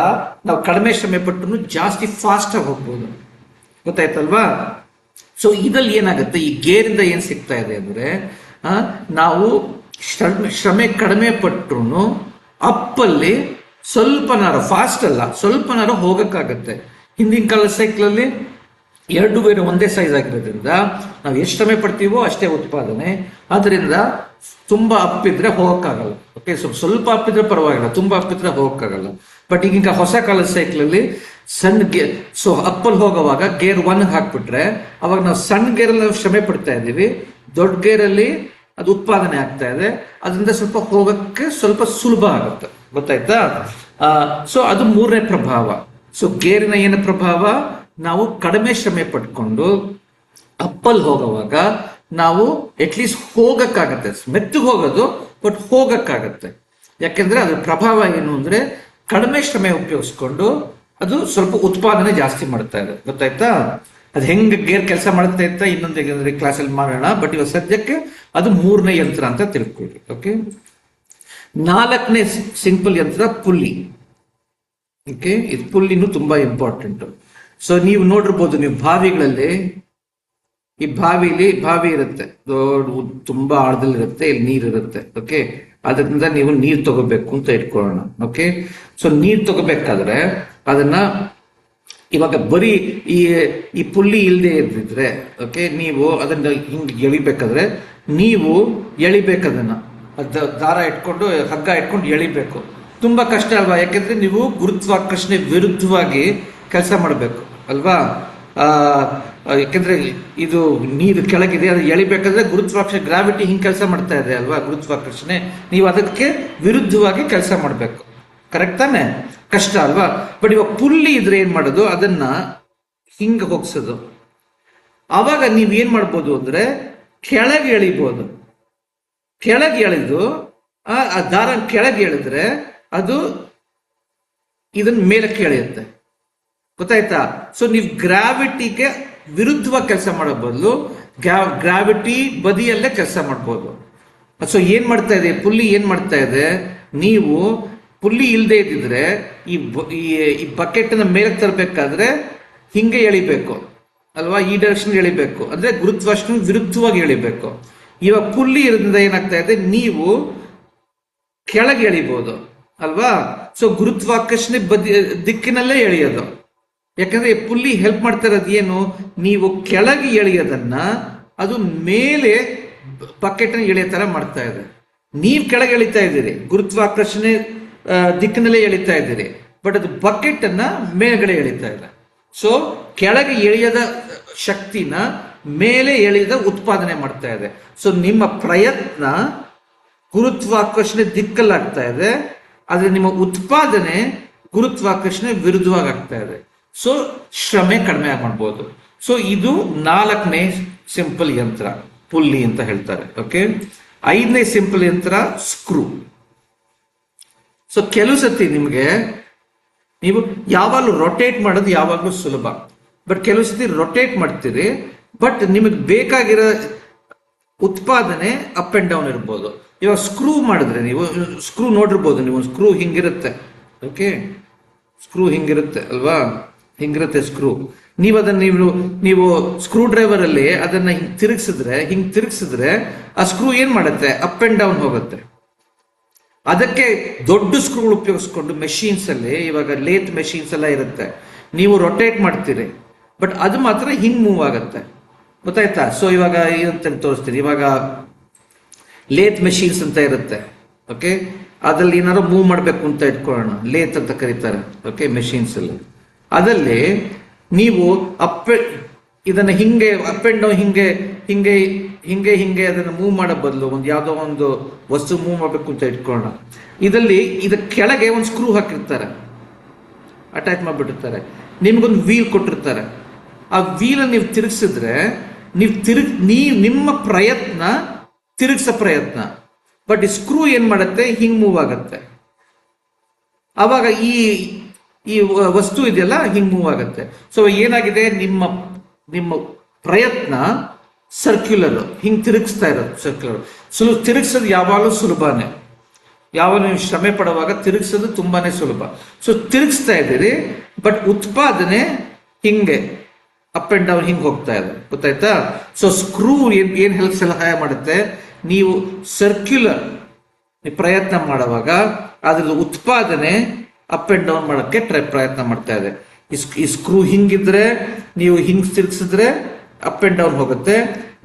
ನಾವು ಕಡಿಮೆ ಶ್ರಮೆ ಪಟ್ಟು ಜಾಸ್ತಿ ಫಾಸ್ಟ್ ಆಗಿ ಹೋಗ್ಬೋದು. ಗೊತ್ತಾಯ್ತಲ್ವಾ? ಸೊ ಇದ್ರಲ್ಲಿ ಏನಾಗುತ್ತೆ, ಈ ಗೇರ್ ಇಂದ ಏನ್ ಸಿಗ್ತಾ ಇದೆ ಅಂದ್ರೆ ನಾವು ಶ್ರಮೆ ಕಡಿಮೆ ಪಟ್ಟರು ಅಪ್ಪಲ್ಲಿ ಸ್ವಲ್ಪನಾರು, ಫಾಸ್ಟ್ ಅಲ್ಲ, ಸ್ವಲ್ಪನಾರು ಹೋಗಕ್ಕಾಗತ್ತೆ. ಹಿಂದಿನ ಕಾಲದ ಸೈಕಲ್ ಅಲ್ಲಿ ಎರಡು ಬೇರೆ ಒಂದೇ ಸೈಜ್ ಆಗಿರೋದ್ರಿಂದ ನಾವು ಎಷ್ಟು ಶ್ರಮೆ ಪಡ್ತೀವೋ ಅಷ್ಟೇ ಉತ್ಪಾದನೆ. ಆದ್ರಿಂದ ತುಂಬಾ ಅಪ್ಪಿದ್ರೆ ಹೋಗಕ್ಕಾಗಲ್ಲ. ಓಕೆ, ಸ್ವಲ್ಪ ಅಪ್ಪಿದ್ರೆ ಪರವಾಗಿಲ್ಲ, ತುಂಬಾ ಅಪ್ಪಿದ್ರೆ ಹೋಗಕ್ಕಾಗಲ್ಲ. ಬಟ್ ಈಗಿನ ಹೊಸ ಕಾಲದ ಸೈಕಲ್ ಅಲ್ಲಿ ಸಣ್ಣ ಗೇರ್, ಸೊ ಅಪ್ಪಲ್ಲಿ ಹೋಗುವಾಗ ಗೇರ್ 1 ಹಾಕ್ಬಿಟ್ರೆ ಅವಾಗ ನಾವು ಸಣ್ಣ ಗೇರಲ್ಲಿ ನಾವು ಶ್ರಮೆ ಪಡ್ತಾ ಇದ್ದೀವಿ, ದೊಡ್ಡ ಗೇರಲ್ಲಿ ಅದು ಉತ್ಪಾದನೆ ಆಗ್ತಾ ಇದೆ. ಅದರಿಂದ ಸ್ವಲ್ಪ ಹೋಗಕ್ಕೆ ಸ್ವಲ್ಪ ಸುಲಭ ಆಗುತ್ತೆ. ಗೊತ್ತಾಯ್ತಾ? ಸೊ ಅದು ಮೂರನೇ ಪ್ರಭಾವ. ಸೊ ಗೇರಿನ ಏನು ಪ್ರಭಾವ, ನಾವು ಕಡಿಮೆ ಶ್ರಮೆ ಪಡ್ಕೊಂಡು ಅಪ್ಪಲ್ಲಿ ಹೋಗುವಾಗ ನಾವು ಅಟ್ಲೀಸ್ಟ್ ಹೋಗಕ್ಕಾಗತ್ತೆ. ಮೆತ್ತಗೆ ಹೋಗೋದು, ಬಟ್ ಹೋಗಕ್ಕಾಗತ್ತೆ. ಯಾಕೆಂದ್ರೆ ಅದ್ರ ಪ್ರಭಾವ ಏನು ಅಂದ್ರೆ ಕಡಿಮೆ ಶ್ರಮೆ ಉಪಯೋಗಿಸ್ಕೊಂಡು ಅದು ಸ್ವಲ್ಪ ಉತ್ಪಾದನೆ ಜಾಸ್ತಿ ಮಾಡ್ತಾ ಇದೆ. ಗೊತ್ತಾಯ್ತಾ? ಅದು ಹೆಂಗ್ ಗೇರ್ ಕೆಲಸ ಮಾಡುತ್ತೆ ಅಂತ ಇನ್ನೊಂದು ಕ್ಲಾಸಲ್ಲಿ ಮಾಡೋಣ. ಬಟ್ ಇವಾಗ ಸದ್ಯಕ್ಕೆ ಅದು ಮೂರನೇ ಯಂತ್ರ ಅಂತ ತಿಳ್ಕೊಳ್ಳಿ. ಓಕೆ, ನಾಲ್ಕನೇ ಸಿಂಪಲ್ ಯಂತ್ರ ಪುಲ್ಲಿ. ಓಕೆ, ಇದು ಪುಲ್ಲಿನೂ ತುಂಬಾ ಇಂಪಾರ್ಟೆಂಟ್. ಸೊ ನೀವು ನೋಡಿರ್ಬೋದು, ನೀವು ಬಾವಿಗಳಲ್ಲಿ, ಈ ಬಾವಿ ಇರುತ್ತೆ, ದೊಡ್ಡ ತುಂಬಾ ಆಳದಲ್ಲಿರುತ್ತೆ, ಇಲ್ಲಿ ನೀರಿರುತ್ತೆ. ಓಕೆ, ಅದರಿಂದ ನೀವು ನೀರು ತಗೋಬೇಕು ಅಂತ ಇಟ್ಕೊಳ್ಳೋಣ. ಓಕೆ, ಸೊ ನೀರು ತಗೋಬೇಕಾದ್ರೆ ಅದನ್ನ ಇವಾಗ ಬರೀ ಈ ಪುಲ್ಲಿ ಇಲ್ಲದೆ ಇದ್ದಿದ್ರೆ, ಓಕೆ, ನೀವು ಅದನ್ನ ಹಿಂಗ್ ಎಳಿಬೇಕಾದ್ರೆ ನೀವು ಎಳಿಬೇಕದನ್ನ ದಾರ ಇಟ್ಕೊಂಡು, ಹಗ್ಗ ಇಟ್ಕೊಂಡು ಎಳಿಬೇಕು. ತುಂಬಾ ಕಷ್ಟ ಅಲ್ವಾ? ಯಾಕೆಂದ್ರೆ ನೀವು ಗುರುತ್ವಾಕರ್ಷಣೆ ವಿರುದ್ಧವಾಗಿ ಕೆಲಸ ಮಾಡಬೇಕು ಅಲ್ವಾ? ಯಾಕೆಂದ್ರೆ ಇದು ನೀರು ಕೆಳಗಿದೆ, ಅದು ಎಳಿಬೇಕಾದ್ರೆ ಗುರುತ್ವಾಕರ್ಷಣೆ, ಗ್ರಾವಿಟಿ ಹಿಂಗ್ ಕೆಲಸ ಮಾಡ್ತಾ ಇದೆ ಅಲ್ವಾ? ಗುರುತ್ವಾಕರ್ಷಣೆ, ನೀವು ಅದಕ್ಕೆ ವಿರುದ್ಧವಾಗಿ ಕೆಲಸ ಮಾಡಬೇಕು. ಕರೆಕ್ಟ್ ತಾನೆ? ಕಷ್ಟ ಅಲ್ವಾ? ಬಟ್ ಇವಾಗ ಪುಲ್ಲಿ ಇದ್ರೆ ಏನ್ ಮಾಡೋದು, ಅದನ್ನ ಹಿಂಗ ಹೋಗ್ಸೋದು. ಅವಾಗ ನೀವ್ ಏನ್ ಮಾಡ್ಬೋದು ಅಂದ್ರೆ ಕೆಳಗೆ ಎಳಿಬಹುದು. ಕೆಳಗೆ ಎಳೆದು ಆ ದಾರ ಕೆಳಗೆ ಎಳೆದ್ರೆ ಅದು ಇದನ್ನ ಮೇಲಕ್ಕೆ ಎಳೆಯುತ್ತೆ. ಗೊತ್ತಾಯ್ತಾ? ಸೊ ನೀವು ಗ್ರಾವಿಟಿಗೆ ವಿರುದ್ಧವಾಗಿ ಕೆಲಸ ಮಾಡೋ ಬದಲು ಗ್ರಾವಿಟಿ ಬದಿಯಲ್ಲೇ ಕೆಲಸ ಮಾಡ್ಬೋದು. ಸೊ ಏನ್ ಮಾಡ್ತಾ ಇದೆ ಪುಲ್ಲಿ, ಏನ್ ಮಾಡ್ತಾ ಇದೆ, ನೀವು ಪುಲ್ಲಿ ಇಲ್ಲದೆ ಇದ್ದಿದ್ರೆ ಈ ಬಕೆಟ್ ನ ಮೇಲಕ್ಕೆ ತರಬೇಕಾದ್ರೆ ಹಿಂಗೆ ಎಳಿಬೇಕು ಅಲ್ವಾ? ಈ ಡೈರೆಕ್ಷನ್ ಎಳಿಬೇಕು, ಅಂದ್ರೆ ಗುರುತ್ವಾಕರ್ಷಣೆ ವಿರುದ್ಧವಾಗಿ ಎಳಿಬೇಕು. ಇವಾಗ ಪುಲ್ಲಿ ಇರೋದ್ರಿಂದ ಏನಾಗ್ತಾ ಇದೆ, ನೀವು ಕೆಳಗೆ ಎಳಿಬಹುದು ಅಲ್ವಾ? ಸೊ ಗುರುತ್ವಾಕರ್ಷಣೆ ದಿಕ್ಕಿನಲ್ಲೇ ಎಳೆಯೋದು. ಯಾಕಂದ್ರೆ ಪುಲ್ಲಿ ಹೆಲ್ಪ್ ಮಾಡ್ತಾ ಇರೋದು ಏನು, ನೀವು ಕೆಳಗೆ ಎಳೆಯೋದನ್ನ ಅದು ಮೇಲೆ ಬಕೆಟ್ ಎಳೆಯೋ ತರ ಮಾಡ್ತಾ ಇದೆ. ನೀವ್ ಕೆಳಗೆ ಎಳಿತಾ ಇದ್ದೀರಿ, ಗುರುತ್ವಾಕರ್ಷಣೆ ದಿಕ್ಕಿನಲ್ಲೇ ಎಳಿತಾ ಇದ್ದೀರಿ, ಬಟ್ ಅದು ಬಕೆಟ್ ಅನ್ನ ಮೇಲ್ಗಡೆ ಎಳಿತಾ ಇದೆ. ಸೊ ಕೆಳಗೆ ಎಳೆಯದ ಶಕ್ತಿನ ಮೇಲೆ ಎಳೆಯದ ಉತ್ಪಾದನೆ ಮಾಡ್ತಾ ಇದೆ. ಸೊ ನಿಮ್ಮ ಪ್ರಯತ್ನ ಗುರುತ್ವಾಕರ್ಷಣೆ ದಿಕ್ಕಲ್ಲಾಗ್ತಾ ಇದೆ, ಆದ್ರೆ ನಿಮ್ಮ ಉತ್ಪಾದನೆ ಗುರುತ್ವಾಕರ್ಷಣೆ ವಿರುದ್ಧವಾಗಿ ಆಗ್ತಾ ಇದೆ. ಸೊ ಶ್ರಮೆ ಕಡಿಮೆ ಮಾಡ್ಬೋದು. ಸೊ ಇದು 4ನೇ ಸಿಂಪಲ್ ಯಂತ್ರ, ಪುಲ್ಲಿ ಅಂತ ಹೇಳ್ತಾರೆ. ಓಕೆ, 5ನೇ ಸಿಂಪಲ್ ಯಂತ್ರ ಸ್ಕ್ರೂ. ಸೊ ಕೆಲವು ಸತಿ ನಿಮ್ಗೆ ನೀವು ಯಾವಾಗಲೂ ರೊಟೇಟ್ ಮಾಡೋದು ಯಾವಾಗಲೂ ಸುಲಭ, ಬಟ್ ಕೆಲವು ಸತಿ ರೊಟೇಟ್ ಮಾಡ್ತೀರಿ, ಬಟ್ ನಿಮಗೆ ಬೇಕಾಗಿರೋ ಉತ್ಪಾದನೆ ಅಪ್ ಅಂಡ್ ಡೌನ್ ಇರ್ಬೋದು. ಇವಾಗ ಸ್ಕ್ರೂ ಮಾಡಿದ್ರೆ, ನೀವು ಸ್ಕ್ರೂ ನೋಡಿರ್ಬೋದು, ನೀವು ಸ್ಕ್ರೂ ಹಿಂಗಿರುತ್ತೆ. ಓಕೆ, ಸ್ಕ್ರೂ ಹಿಂಗಿರುತ್ತೆ ಅಲ್ವಾ? ಹಿಂಗಿರುತ್ತೆ ಸ್ಕ್ರೂ. ನೀವು ಅದನ್ನ ನೀವು ಸ್ಕ್ರೂ ಡ್ರೈವರ್ ಅಲ್ಲಿ ಅದನ್ನ ಹಿಂಗ್ ತಿರುಗಿಸಿದ್ರೆ ಆ ಸ್ಕ್ರೂ ಏನ್ ಮಾಡುತ್ತೆ, ಅಪ್ ಅಂಡ್ ಡೌನ್ ಹೋಗುತ್ತೆ. ಅದಕ್ಕೆ ದೊಡ್ಡ ಸ್ಕ್ರೂಗಳು ಉಪಯೋಗಿಸ್ಕೊಂಡು ಮೆಷಿನ್ಸ್ ಅಲ್ಲಿ, ಇವಾಗ ಲೇತ್ ಮೆಷಿನ್ಸ್ ಎಲ್ಲ ಇರುತ್ತೆ, ನೀವು ರೊಟೇಟ್ ಮಾಡ್ತೀರಿ, ಬಟ್ ಅದು ಮಾತ್ರ ಹಿಂಗ್ ಮೂವ್ ಆಗುತ್ತೆ. ಗೊತ್ತಾಯ್ತಾ? ಸೊ ಇವಾಗ ಏನಂತ ತೋರಿಸ್ತೀನಿ. ಇವಾಗ ಲೇತ್ ಮೆಷಿನ್ಸ್ ಅಂತ ಇರುತ್ತೆ. ಓಕೆ, ಅದ್ರಲ್ಲಿ ಏನಾದ್ರು ಮೂವ್ ಮಾಡಬೇಕು ಅಂತ ಇಟ್ಕೊಳ್ಳೋಣ, ಲೇತ್ ಅಂತ ಕರೀತಾರೆ. ಓಕೆ, ಮೆಷಿನ್ಸ್ ಅಲ್ಲಿ ಅದಲ್ಲಿ ನೀವು ಇದನ್ನ ಹಿಂಗೆ ಅಪ್ ಅಂಡ್ ಡೌನ್ ಹಿಂಗೆ ಹಿಂಗೆ ಹಿಂಗೆ ಹಿಂಗೆ ಅದನ್ನ ಮೂವ್ ಮಾಡೋ ಬದಲು ಯಾವ್ದೋ ಒಂದು ವಸ್ತು ಮೂವ್ ಮಾಡಬೇಕು ಅಂತ ಇಟ್ಕೊಳ್ಳೋಣ. ಇದರ ಕೆಳಗೆ ಒಂದು ಸ್ಕ್ರೂ ಹಾಕಿರ್ತಾರೆ, ಅಟ್ಯಾಚ್ ಮಾಡಿಬಿಟ್ಟಿರ್ತಾರೆ. ನಿಮ್ಗೊಂದು ವೀಲ್ ಕೊಟ್ಟಿರ್ತಾರೆ. ಆ ವೀಲ್ ನೀವು ತಿರುಗಿಸಿದ್ರೆ ನಿಮ್ಮ ಪ್ರಯತ್ನ ತಿರುಗಿಸೋ ಪ್ರಯತ್ನ, ಬಟ್ ಈ ಸ್ಕ್ರೂ ಏನ್ ಮಾಡುತ್ತೆ, ಹಿಂಗ್ ಮೂವ್ ಆಗುತ್ತೆ. ಅವಾಗ ಈ ಈ ವಸ್ತು ಇದೆಯಲ್ಲ ಹಿಂಗ್ ಮೂವ್ ಆಗುತ್ತೆ. ಸೊ ಏನಾಗಿದೆ, ನಿಮ್ಮ ನಿಮ್ಮ ಪ್ರಯತ್ನ ಸರ್ಕ್ಯುಲರ್, ಹಿಂಗ್ ತಿರುಗಿಸ್ತಾ ಇರೋದು ಸರ್ಕ್ಯುಲರ್. ತಿರುಗಿಸೋದು ಯಾವಾಗಲೂ ಸುಲಭನೇ, ಯಾವಾಗ ನೀವು ಶ್ರಮೆ ಪಡುವಾಗ ತಿರುಗಿಸೋದು ತುಂಬಾನೇ ಸುಲಭ. ಸೊ ತಿರುಗಿಸ್ತಾ ಇದ್ದೀರಿ, ಬಟ್ ಉತ್ಪಾದನೆ ಹಿಂಗೆ ಅಪ್ ಅಂಡ್ ಡೌನ್ ಹಿಂಗೆ ಹೋಗ್ತಾ ಇದೆ, ಗೊತ್ತಾಯ್ತಾ? ಸೊ ಸ್ಕ್ರೂ ಏನ್ ಹೆಲ್ಪ್ ಸಹಾಯ ಮಾಡುತ್ತೆ, ನೀವು ಸರ್ಕ್ಯುಲರ್ ಪ್ರಯತ್ನ ಮಾಡುವಾಗ ಅದ್ರದ್ದು ಉತ್ಪಾದನೆ ಅಪ್ ಅಂಡ್ ಡೌನ್ ಮಾಡೋಕ್ಕೆ ಪ್ರಯತ್ನ ಮಾಡ್ತಾ ಇದೆ. ಈ ಸ್ಕ್ರೂ ಹಿಂಗಿದ್ರೆ ನೀವು ಹಿಂಗ್ ತಿರ್ಗಿಸಿದ್ರೆ ಅಪ್ ಅಂಡ್ ಡೌನ್ ಹೋಗುತ್ತೆ,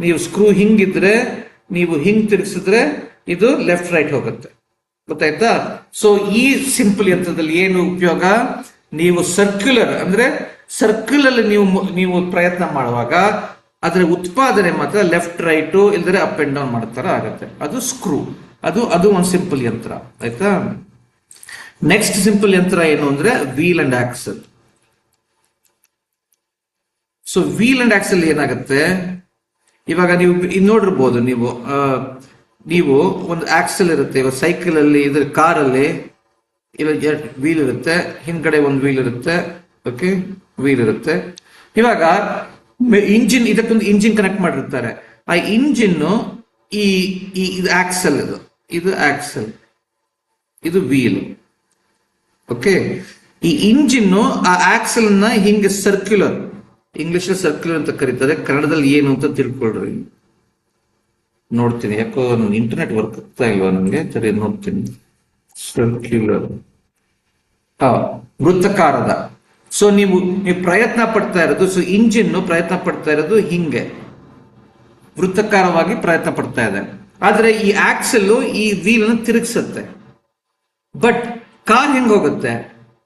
ನೀವು ಸ್ಕ್ರೂ ಹಿಂಗಿದ್ರೆ ನೀವು ಹಿಂಗ್ ತಿರ್ಗಿಸಿದ್ರೆ ಇದು ಲೆಫ್ಟ್ ರೈಟ್ ಹೋಗುತ್ತೆ, ಗೊತ್ತಾಯ್ತಾ? ಸೊ ಈ ಸಿಂಪಲ್ ಯಂತ್ರದಲ್ಲಿ ಏನು ಉಪಯೋಗ, ನೀವು ಸರ್ಕ್ಯುಲರ್ ಅಂದ್ರೆ ಸರ್ಕಲ್ ಅಲ್ಲಿ ನೀವು ಪ್ರಯತ್ನ ಮಾಡುವಾಗ ಅದರ ಉತ್ಪಾದನೆ ಮಾತ್ರ ಲೆಫ್ಟ್ ರೈಟ್ ಇಲ್ದ್ರೆ ಅಪ್ ಅಂಡ್ ಡೌನ್ ಮಾಡ್ತಾರ ಆಗುತ್ತೆ. ಅದು ಸ್ಕ್ರೂ, ಅದು ಒಂದು ಸಿಂಪಲ್ ಯಂತ್ರ, ಆಯ್ತಾ? ನೆಕ್ಸ್ಟ್ ಸಿಂಪಲ್ ಯಂತ್ರ ಏನು ಅಂದ್ರೆ wheel and axle. So wheel and axle ಏನಾಗುತ್ತೆ, ಇವಾಗ ನೀವು ನೋಡಿರ್ಬೋದು, ನೀವು ಒಂದು ಆಕ್ಸಲ್ ಇರುತ್ತೆ. ಇವಾಗ ಸೈಕಲ್ ಅಲ್ಲಿ, ಇದ್ರ ಕಾರಲ್ಲಿ ವೀಲ್ ಇರುತ್ತೆ, ಹಿಂದ್ಗಡೆ ಒಂದು ವೀಲ್ ಇರುತ್ತೆ, ಓಕೆ, ವೀಲ್ ಇರುತ್ತೆ. ಇವಾಗ ಇಂಜಿನ್, ಇದಕ್ಕೊಂದು ಇಂಜಿನ್ ಕನೆಕ್ಟ್ ಮಾಡಿರ್ತಾರೆ. ಆ ಇಂಜಿನ್ ಇದು ಆಕ್ಸಲ್, ಇದು ಆಕ್ಸಲ್, ಇದು ವೀಲ್, ಓಕೆ. ಈ ಇಂಜಿನ್ ಆ ಆಕ್ಸಲ್ ನ ಹಿಂಗೆ ಸರ್ಕ್ಯುಲರ್, ಇಂಗ್ಲಿಷ್ ಸರ್ಕ್ಯುಲರ್ ಅಂತ ಕರೀತಾರೆ, ಕನ್ನಡದಲ್ಲಿ ಏನು ಅಂತ ತಿಳ್ಕೊಳ್ರಿ. ನೋಡ್ತೀನಿ, ಯಾಕೋ ನನ್ನ ಇಂಟರ್ನೆಟ್ ವರ್ಕ್ ಆಗ್ತಾ ಇಲ್ವಾ ನನಗೆ, ಸರಿ ನೋಡ್ತೀನಿ. ಸರ್ಕ್ಯುಲರ್, ವೃತ್ತಕಾರದ. ಸೊ ನೀವು ಪ್ರಯತ್ನ ಪಡ್ತಾ ಇರೋದು, ಸೊ ಇಂಜಿನ್ ಪ್ರಯತ್ನ ಪಡ್ತಾ ಇರೋದು ಹಿಂಗೆ ವೃತ್ತಕಾರವಾಗಿ ಪ್ರಯತ್ನ ಪಡ್ತಾ ಇದೆ. ಆದ್ರೆ ಈ ಆಕ್ಸಲ್ ಈ ವೀಲ್ ಅನ್ನು ತಿರುಗಿಸುತ್ತೆ. ಬಟ್ ಕಾರ್ ಹಿಂಗ್ ಹೋಗುತ್ತೆ,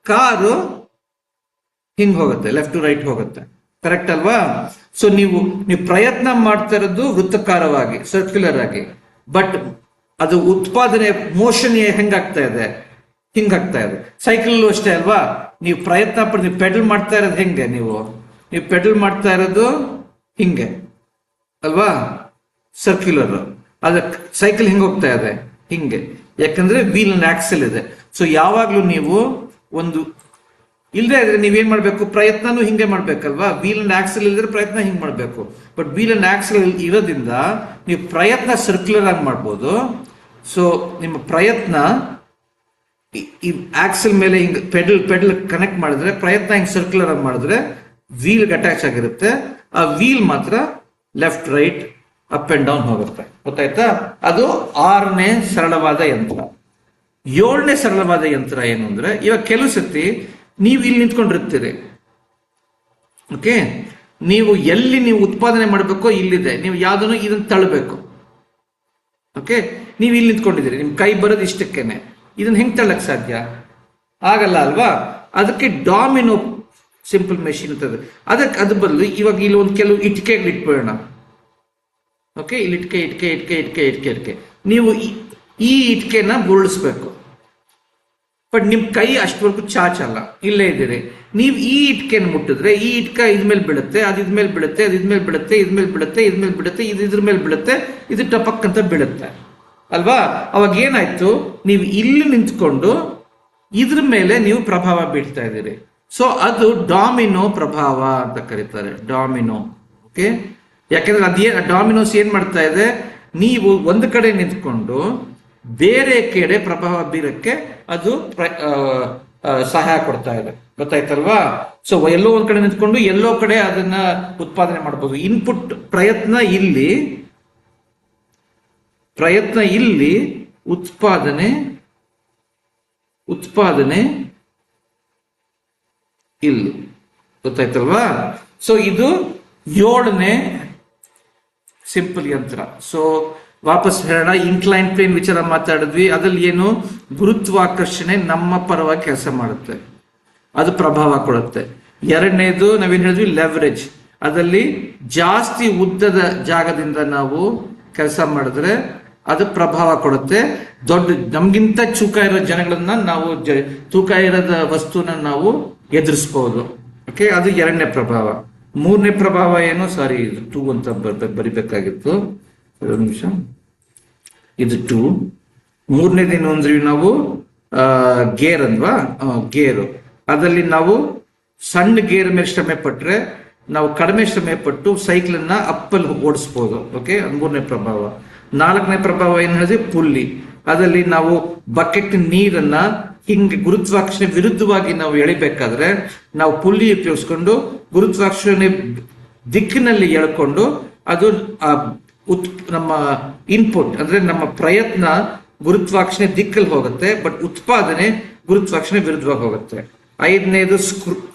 ಕಾರು ಹಿಂಗ್ ಹೋಗುತ್ತೆ, ಲೆಫ್ಟ್ ಟು ರೈಟ್ ಹೋಗುತ್ತೆ, ಕರೆಕ್ಟ್ ಅಲ್ವಾ? ಸೊ ನೀವು ಪ್ರಯತ್ನ ಮಾಡ್ತಾ ಇರೋದು ವೃತ್ತಕಾರವಾಗಿ, ಸರ್ಕ್ಯುಲರ್ ಆಗಿ, ಬಟ್ ಅದು ಉತ್ಪಾದನೆ ಮೋಷನ್ ಹೆಂಗಾಗ್ತಾ ಇದೆ, ಹಿಂಗಾಗ್ತಾ ಇದೆ. ಸೈಕಲ್ ಅಷ್ಟೇ ಅಲ್ವಾ, ನೀವು ಪ್ರಯತ್ನ ಪಡ್ತೀವಿ, ನೀವು ಪೆಡಲ್ ಮಾಡ್ತಾ ಇರೋದು ಹೆಂಗೆ, ನೀವು ಪೆಡಲ್ ಮಾಡ್ತಾ ಇರೋದು ಹಿಂಗೆ ಅಲ್ವಾ, ಸರ್ಕ್ಯುಲರ್. ಅದ ಸೈಕಲ್ ಹಿಂಗೆ ಹೋಗ್ತಾ ಇದೆ ಹಿಂಗೆ, ಯಾಕಂದ್ರೆ ವೀಲ್ ಅಂಡ್ ಆಕ್ಸೆಲ್ ಇದೆ. ಸೊ ಯಾವಾಗ್ಲೂ ನೀವು ಒಂದು ಇಲ್ಲದೆ ಇದ್ರೆ ನೀವೇನ್ ಮಾಡ್ಬೇಕು, ಪ್ರಯತ್ನನೂ ಹಿಂಗೆ ಮಾಡ್ಬೇಕಲ್ವಾ. ವೀಲ್ ಅಂಡ್ ಆಕ್ಸೆಲ್ ಇಲ್ಲದ್ರೆ ಪ್ರಯತ್ನ ಹಿಂಗೆ ಮಾಡ್ಬೇಕು. ಬಟ್ ವೀಲ್ ಅಂಡ್ ಆಕ್ಸೆಲ್ ಇರೋದ್ರಿಂದ ನೀವು ಪ್ರಯತ್ನ ಸರ್ಕ್ಯುಲರ್ ಆಗಿ ಮಾಡ್ಬೋದು. ಸೊ ನಿಮ್ಮ ಪ್ರಯತ್ನ ಈ ಆಕ್ಸೆಲ್ ಮೇಲೆ ಹಿಂಗ್ ಪೆಡಲ್ ಕನೆಕ್ಟ್ ಮಾಡಿದ್ರೆ, ಪ್ರಯತ್ನ ಹಿಂಗ್ ಸರ್ಕ್ಯುಲರ್ ಆಗಿ ಮಾಡಿದ್ರೆ ವೀಲ್ ಅಟ್ಯಾಚ್ ಆಗಿರುತ್ತೆ. ಆ ವೀಲ್ ಮಾತ್ರ left right up and down ಹೋಗುತ್ತೆ, ಗೊತ್ತಾಯ್ತಾ? ಅದು 6ನೇ ಸರಳವಾದ ಯಂತ್ರ. 7ನೇ ಸರಳವಾದ ಯಂತ್ರ ಏನು ಅಂದ್ರೆ, ಇವಾಗ ಕೆಲವು ಸತಿ ನೀವು ಇಲ್ಲಿ ನಿಂತ್ಕೊಂಡಿರ್ತೀರಿ, ಓಕೆ, ನೀವು ಎಲ್ಲಿ ನೀವು ಉತ್ಪಾದನೆ ಮಾಡಬೇಕೋ ಇಲ್ಲಿದೆ, ನೀವು ಯಾವ್ದನ್ನು ಇದನ್ನ ತಳ್ಳಬೇಕು, ಓಕೆ. ನೀವು ಇಲ್ಲಿ ನಿಂತ್ಕೊಂಡಿದ್ದೀರಿ, ನಿಮ್ ಕೈ ಬರೋದು ಇಷ್ಟಕ್ಕೇನೆ, ಇದನ್ನ ಹೆಂಗ್ ತಳ್ಳಕ್ ಸಾಧ್ಯ ಆಗಲ್ಲ ಅಲ್ವಾ? ಅದಕ್ಕೆ ಡಾಮಿನೋ ಸಿಂಪಲ್ ಮೆಷಿನ್ ಇರ್ತದೆ. ಅದಕ್ಕೆ ಅದು ಬದಲು ಇವಾಗ ಇಲ್ಲಿ ಒಂದು ಕೆಲವು ಇಟ್ಕೆಗಳು ಇಟ್ಬಿಡೋಣ, ಓಕೆ. ಇಲ್ಲಿ ಇಟ್ಕೆ ನೀವು ಈ ಇಟ್ಕೆನ ಉರುಳಿಸ್ಬೇಕು. ಬಟ್ ನಿಮ್ ಕೈ ಅಷ್ಟವರೆಗೂ ಚಾಚಲ್ಲ, ಇಲ್ಲೇ ಇದ್ದೀರಿ. ನೀವು ಈ ಇಟ್ಕೆನ ಮುಟ್ಟಿದ್ರೆ ಈ ಇಟ್ಕ ಇದ್ಮೇಲೆ ಬೀಳುತ್ತೆ, ಅದು ಇದ್ಮೇಲೆ ಬೀಳುತ್ತೆ, ಅದು ಇದ್ಮೇಲೆ ಬೀಳುತ್ತೆ, ಇದ್ಮೇಲೆ ಬೀಳುತ್ತೆ, ಇದ್ಮೇಲೆ ಬೀಳುತ್ತೆ, ಇದು ಇದ್ರ ಮೇಲೆ ಬೀಳುತ್ತೆ, ಇದು ಟಪಕ್ ಅಂತ ಬೀಳುತ್ತೆ ಅಲ್ವಾ? ಅವಾಗ ಏನಾಯ್ತು, ನೀವು ಇಲ್ಲಿ ನಿಂತ್ಕೊಂಡು ಇದ್ರ ಮೇಲೆ ನೀವು ಪ್ರಭಾವ ಬೀಳ್ತಾ ಇದ್ದೀರಿ. ಸೊ ಅದು ಡಾಮಿನೋ ಪ್ರಭಾವ ಅಂತ ಕರೀತಾರೆ, ಡಾಮಿನೋ, ಓಕೆ. ಯಾಕಂದ್ರೆ ಡಾಮಿನೋಸ್ ಏನ್ ಮಾಡ್ತಾ ಇದೆ, ನೀವು ಒಂದು ಕಡೆ ನಿಂತ್ಕೊಂಡು ಬೇರೆ ಕಡೆ ಪ್ರಭಾವ ಬೀರಕ್ಕೆ ಅದು ಸಹಾಯ ಕೊಡ್ತಾ ಇದೆ, ಗೊತ್ತಾಯ್ತಲ್ವಾ? ಸೊ ಎಲ್ಲೋ ಒಂದ್ ಕಡೆ ನಿಂತ್ಕೊಂಡು ಎಲ್ಲೋ ಕಡೆ ಅದನ್ನ ಉತ್ಪಾದನೆ ಮಾಡಬಹುದು. ಇನ್ಪುಟ್ ಪ್ರಯತ್ನ ಇಲ್ಲಿ, ಉತ್ಪಾದನೆ ಇಲ್ಲಿ, ಗೊತ್ತಾಯ್ತಲ್ವಾ? ಸೊ ಇದು 7ನೇ ಸಿಂಪಲ್ ಯಂತ್ರ. ಸೊ ವಾಪಸ್ ಹೇಳೋಣ, ಇನ್ಕ್ಲೈನ್ ಪ್ಲೇನ್ ವಿಚಾರ ಮಾತಾಡಿದ್ವಿ. ಅದ್ರಲ್ಲಿ ಏನು, ಗುರುತ್ವಾಕರ್ಷಣೆ ನಮ್ಮ ಪರವಾಗಿ ಕೆಲಸ ಮಾಡುತ್ತೆ, ಅದು ಪ್ರಭಾವ ಕೊಡುತ್ತೆ. 2ನೇದು ನಾವೇನ್ ಹೇಳಿದ್ವಿ, ಲೆವರೇಜ್. ಅದರಲ್ಲಿ ಜಾಸ್ತಿ ಉದ್ದದ ಜಾಗದಿಂದ ನಾವು ಕೆಲಸ ಮಾಡಿದ್ರೆ ಅದು ಪ್ರಭಾವ ಕೊಡುತ್ತೆ. ನಮ್ಗಿಂತ ತೂಕ ಇರೋ ಜನಗಳನ್ನ ನಾವು, ತೂಕ ಇರೋದ ವಸ್ತುನ ನಾವು ಎದುರಿಸಬಹುದು, ಓಕೆ. ಅದು 2ನೇ ಪ್ರಭಾವ. 3ನೇ ಪ್ರಭಾವ ಏನು, ಸಾರಿ, ಇದು 2 ಅಂತ ಬರಿಬೇಕಾಗಿತ್ತು, ಒಂದು ನಿಮಿಷ, ಇದು 2. 3ನೇದೇನು ಅಂದ್ರೆ ನಾವು ಗೇರ್ ಅಂದ್ವಾ, ಗೇರು. ಅದರಲ್ಲಿ ನಾವು ಸಣ್ಣ ಗೇರ್ ಮೇಲೆ ಶ್ರಮೆ ಪಟ್ರೆ ನಾವು ಕಡಿಮೆ ಶ್ರಮೆ ಪಟ್ಟು ಸೈಕಲ್ ಅನ್ನ ಅಪ್ಪಲ್ಲಿ ಓಡಿಸ್ಬೋದು. ಓಕೆ, ಮೂರನೇ ಪ್ರಭಾವ. ನಾಲ್ಕನೇ ಪ್ರಭಾವ ಏನ್ ಹೇಳಿದ್ರೆ ಪುಲ್ಲಿ. ಅದರಲ್ಲಿ ನಾವು ಬಕೆಟ್ ನೀರನ್ನ ಹಿಂಗೆ ಗುರುತ್ವಾಕರ್ಷಣೆ ವಿರುದ್ಧವಾಗಿ ನಾವು ಎಳಿಬೇಕಾದ್ರೆ ನಾವು ಪುಲ್ಲಿ ಉಪಯೋಗಿಸ್ಕೊಂಡು ಗುರುತ್ವಾಕರ್ಷಣೆ ದಿಕ್ಕಿನಲ್ಲಿ ಎಳ್ಕೊಂಡು ಅದು ನಮ್ಮ ಇನ್ಪುಟ್ ಅಂದ್ರೆ ನಮ್ಮ ಪ್ರಯತ್ನ ಗುರುತ್ವಾಕರ್ಷಣೆ ದಿಕ್ಕಲ್ಲಿ ಹೋಗುತ್ತೆ, ಬಟ್ ಉತ್ಪಾದನೆ ಗುರುತ್ವಾಕರ್ಷಣೆ ವಿರುದ್ಧವಾಗಿ ಹೋಗುತ್ತೆ. ಐದನೇದು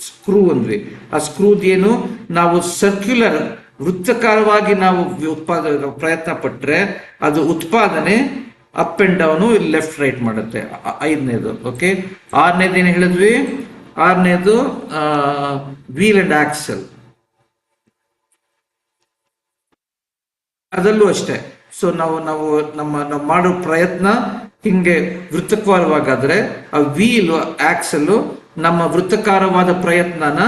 ಸ್ಕ್ರೂ ಅಂದ್ವಿ. ಆ ಸ್ಕ್ರೂದ್ ಏನು, ನಾವು ಸರ್ಕ್ಯುಲರ್ ವೃತ್ತಕಾರವಾಗಿ ನಾವು ಪ್ರಯತ್ನ ಪಟ್ರೆ ಅದು ಉತ್ಪಾದನೆ up and down left right ಮಾಡುತ್ತೆ. ಐದನೇದು. ಓಕೆ, ಆರನೇದು ಏನು ಹೇಳಿದ್ವಿ, ಆರನೇದು ವೀಲ್ ಅಂಡ್ ಆಕ್ಸೆಲ್. ಅದಲ್ಲೂ ಅಷ್ಟೇ. ಸೊ ನಾವು ಮಾಡೋ ಪ್ರಯತ್ನ ಹಿಂಗೆ ವೃತ್ತಕಾರವಾಗಾದ್ರೆ ಆ ವೀಲ್ ಆಕ್ಸೆಲ್ ನಮ್ಮ ವೃತ್ತಕಾರವಾದ ಪ್ರಯತ್ನನ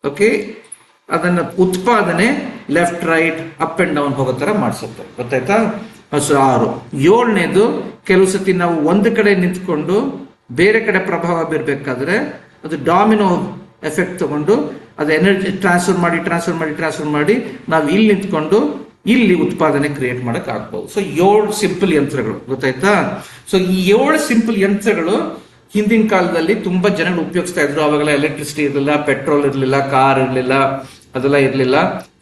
ಓಕೆ ಅದನ್ನ ಉತ್ಪಾದನೆ left right up and down ಹೋಗೋ ತರ ಮಾಡಿಸುತ್ತೆ. ಗೊತ್ತಾಯ್ತಾ? ಸೊ 6. ಏಳನೇದು, ಕೆಲವು ಸತಿ ನಾವು ಒಂದು ಕಡೆ ನಿಂತ್ಕೊಂಡು ಬೇರೆ ಕಡೆ ಪ್ರಭಾವ ಬೀರ್ಬೇಕಾದ್ರೆ ಅದು ಡಾಮಿನೋ ಎಫೆಕ್ಟ್ ತಗೊಂಡು ಅದು ಎನರ್ಜಿ ಟ್ರಾನ್ಸ್ಫರ್ ಮಾಡಿ ನಾವು ಇಲ್ಲಿ ನಿಂತ್ಕೊಂಡು ಇಲ್ಲಿ ಉತ್ಪಾದನೆ ಕ್ರಿಯೇಟ್ ಮಾಡಕ್ ಆಗ್ಬಹುದು. ಸೊ 7 ಸಿಂಪಲ್ ಯಂತ್ರಗಳು. ಗೊತ್ತಾಯ್ತಾ? ಸೊ ಈ 7 ಸಿಂಪಲ್ ಯಂತ್ರಗಳು ಹಿಂದಿನ ಕಾಲದಲ್ಲಿ ತುಂಬಾ ಜನಗಳು ಉಪಯೋಗಿಸ್ತಾ ಇದ್ರು. ಅವಾಗೆಲ್ಲ ಎಲೆಕ್ಟ್ರಿಸಿಟಿ ಇರಲಿಲ್ಲ, ಪೆಟ್ರೋಲ್ ಇರಲಿಲ್ಲ, ಕಾರ್ ಇರಲಿಲ್ಲ, ಅದೆಲ್ಲ ಇರಲಿಲ್ಲ.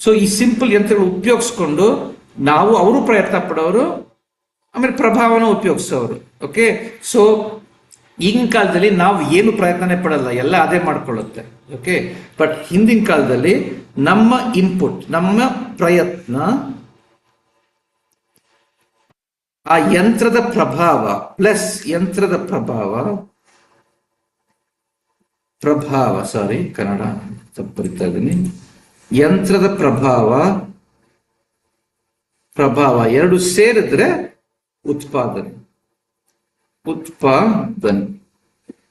ಸೊ ಈ ಸಿಂಪಲ್ ಯಂತ್ರಗಳು ಉಪಯೋಗಿಸ್ಕೊಂಡು ನಾವು ಅವರು ಪ್ರಯತ್ನ ಪಡೋರು, ಆಮೇಲೆ ಪ್ರಭಾವನ ಉಪಯೋಗಿಸೋರು. ಓಕೆ, ಸೊ ಈಗಿನ ಕಾಲದಲ್ಲಿ ನಾವು ಏನು ಪ್ರಯತ್ನನೇ ಪಡಲ್ಲ, ಎಲ್ಲ ಅದೇ ಮಾಡ್ಕೊಳ್ಳುತ್ತೆ. ಓಕೆ, ಬಟ್ ಹಿಂದಿನ ಕಾಲದಲ್ಲಿ ನಮ್ಮ ಇನ್ಪುಟ್, ನಮ್ಮ ಪ್ರಯತ್ನ ಆ ಯಂತ್ರದ ಪ್ರಭಾವ ಪ್ಲಸ್ ಯಂತ್ರದ ಪ್ರಭಾವ ಸಾರಿ ಕನ್ನಡ ತಪ್ಪು ಬರಿತಾ ಇದ್ದೀನಿ. ಯಂತ್ರದ ಪ್ರಭಾವ ಎರಡು ಸೇರಿದ್ರೆ ಉತ್ಪಾದನೆ.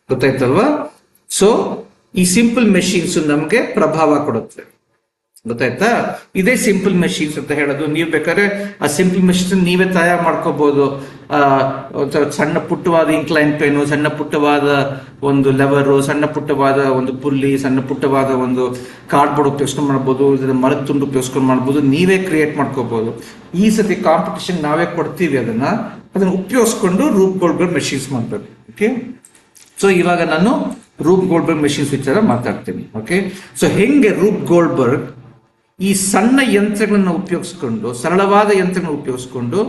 ಗೊತ್ತಾಯ್ತಲ್ವಾ? ಸೊ ಈ ಸಿಂಪಲ್ ಮೆಷಿನ್ಸ್ ನಮ್ಗೆ ಪ್ರಭಾವ ಕೊಡುತ್ತೆ. ಗೊತ್ತಾಯ್ತಾ? ಇದೇ ಸಿಂಪಲ್ ಮೆಷಿನ್ಸ್ ಅಂತ ಹೇಳೋದು. ನೀವು ಬೇಕಾದ್ರೆ ಆ ಸಿಂಪಲ್ ಮೆಷಿನ್ಸ್ ನೀವೇ ತಯಾರು ಮಾಡ್ಕೋಬಹುದು. ಸಣ್ಣ ಪುಟ್ಟವಾದ ಇನ್ಕ್ಲೈನ್ ಪೇನು, ಸಣ್ಣ ಪುಟ್ಟವಾದ ಒಂದು ಲೆವರು, ಸಣ್ಣ ಪುಟ್ಟವಾದ ಒಂದು ಪುಲ್ಲಿ, ಸಣ್ಣ ಪುಟ್ಟವಾದ ಒಂದು ಕಾರ್ಡ್ಬೋರ್ಡ್ ಉಪಯೋಗಿಸ್ಕೊಂಡು ಮಾಡ್ಬೋದು, ಮರದ ತುಂಡು ಉಪಯೋಗಿಸ್ಕೊಂಡು ಮಾಡ್ಬೋದು. ನೀವೇ ಕ್ರಿಯೇಟ್ ಮಾಡ್ಕೋಬಹುದು. ಈ ಸತಿ ಕಾಂಪಿಟೇಷನ್ ನಾವೇ ಕೊಡ್ತೀವಿ. ಅದನ್ನ ಉಪಯೋಗಿಸ್ಕೊಂಡು ರೂಪ್ ಗೋಲ್ಡ್ಬರ್ಗ್ ಮೆಷಿನ್ಸ್ ಮಾಡ್ಬೇಕು. ಓಕೆ, ಸೊ ಇವಾಗ ನಾನು ರೂಪ್ ಗೋಲ್ಡ್ಬರ್ಗ್ ಮೆಷಿನ್ಸ್ ವಿಚಾರ ಮಾತಾಡ್ತೀನಿ. ಓಕೆ, ಸೊ ಹೆಂಗೆ ರೂಪ್ ಗೋಲ್ಡ್ಬರ್ಗ್ ಈ ಸಣ್ಣ ಯಂತ್ರಗಳನ್ನ ಉಪಯೋಗಿಸ್ಕೊಂಡು, ಸರಳವಾದ ಯಂತ್ರಗಳನ್ನ ಉಪಯೋಗಿಸ್ಕೊಂಡು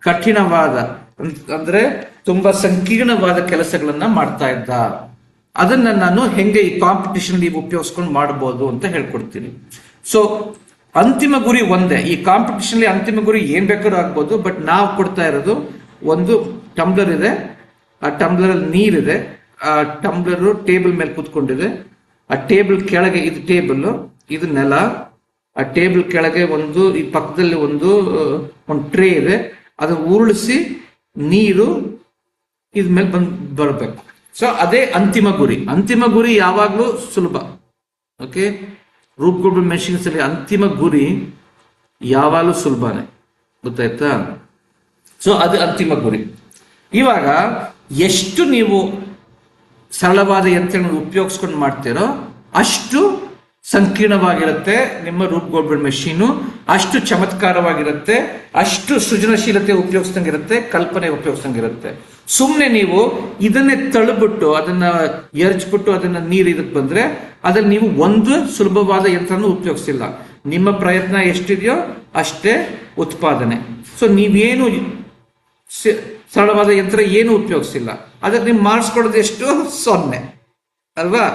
ಕಠಿಣವಾದ ಅಂದ್ರೆ ತುಂಬಾ ಸಂಕೀರ್ಣವಾದ ಕೆಲಸಗಳನ್ನ ಮಾಡ್ತಾ ಇದ್ದ, ಅದನ್ನ ನಾನು ಹೆಂಗೆ ಈ ಕಾಂಪಿಟೇಷನ್ ನೀವು ಉಪಯೋಗಿಸ್ಕೊಂಡು ಮಾಡಬಹುದು ಅಂತ ಹೇಳ್ಕೊಡ್ತೀನಿ. ಸೊ ಅಂತಿಮ ಗುರಿ ಒಂದೇ. ಈ ಕಾಂಪಿಟೇಷನ್ ಅಂತಿಮ ಗುರಿ ಏನ್ ಬೇಕಾದ್ರೂ ಆಗ್ಬೋದು, ಬಟ್ ನಾವು ಕೊಡ್ತಾ ಇರೋದು ಒಂದು ಟಂಬ್ಲರ್ ಇದೆ, ಆ ಟಂಬ್ಲರ್ ಅಲ್ಲಿ ನೀರಿದೆ, ಆ ಟಂಬ್ಲರ್ ಟೇಬಲ್ ಮೇಲೆ ಕೂತ್ಕೊಂಡಿದೆ, ಆ ಟೇಬಲ್ ಕೆಳಗೆ ಇದು ಟೇಬಲ್, ಇದು ನೆಲ, ಆ ಟೇಬಲ್ ಕೆಳಗೆ ಈ ಪಕ್ಕದಲ್ಲಿ ಒಂದು ಟ್ರೇ ಇದೆ, ಅದನ್ನ ಉರುಳಿಸಿ ನೀರು ಇದ್ ಮೇಲೆ ಬರಬೇಕು. ಸೊ ಅದೇ ಅಂತಿಮ ಗುರಿ. ಅಂತಿಮ ಗುರಿ ಯಾವಾಗ್ಲೂ ಸುಲಭ. ಓಕೆ, ರೂಪ್ ಗೋಲ್ಡ್ಬರ್ಗ್ ಮೆಷಿನ್ಸ್ ಅಲ್ಲಿ ಅಂತಿಮ ಗುರಿ ಯಾವಾಗಲೂ ಸುಲಭನೇ. ಗೊತ್ತಾಯ್ತಾ? ಸೊ ಅದು ಅಂತಿಮ ಗುರಿ. ಇವಾಗ ಎಷ್ಟು ನೀವು ಸರಳವಾದ ಯಂತ್ರಗಳನ್ನು ಉಪಯೋಗಿಸ್ಕೊಂಡು ಮಾಡ್ತೀರೋ ಅಷ್ಟು ಸಂಕೀರ್ಣವಾಗಿರುತ್ತೆ ನಿಮ್ಮ ರೂಪ್ ಗೋಲ್ಡ್ಬರ್ಗ್ ಮೆಷೀನು, ಅಷ್ಟು ಚಮತ್ಕಾರವಾಗಿರುತ್ತೆ, ಅಷ್ಟು ಸೃಜನಶೀಲತೆ ಉಪಯೋಗಿಸ್ದಂಗಿರುತ್ತೆ, ಕಲ್ಪನೆ ಉಪಯೋಗಿಸ್ದಂಗಿರುತ್ತೆ. ಸುಮ್ಮನೆ ನೀವು ಇದನ್ನೇ ತಳ್ಳಿಬಿಟ್ಟು ಅದನ್ನ ಎರಚ್ಬಿಟ್ಟು ಅದನ್ನ ನೀರು ಇದಕ್ಕೆ ಬಂದ್ರೆ ಅದ್ರಲ್ಲಿ ನೀವು ಒಂದು ಸುಲಭವಾದ ಯಂತ್ರನೂ ಉಪಯೋಗಿಸಿಲ್ಲ. ನಿಮ್ಮ ಪ್ರಯತ್ನ ಎಷ್ಟಿದೆಯೋ ಅಷ್ಟೇ ಉತ್ಪಾದನೆ. ಸೊ ನೀವೇನು ಸರಳವಾದ ಯಂತ್ರ ಏನು ಉಪಯೋಗಿಸಿಲ್ಲ, ಅದಕ್ಕೆ ನೀವು ಮಾಡಿಸ್ಕೊಡೋದು ಎಷ್ಟು? 0 ಅಲ್ವಾ?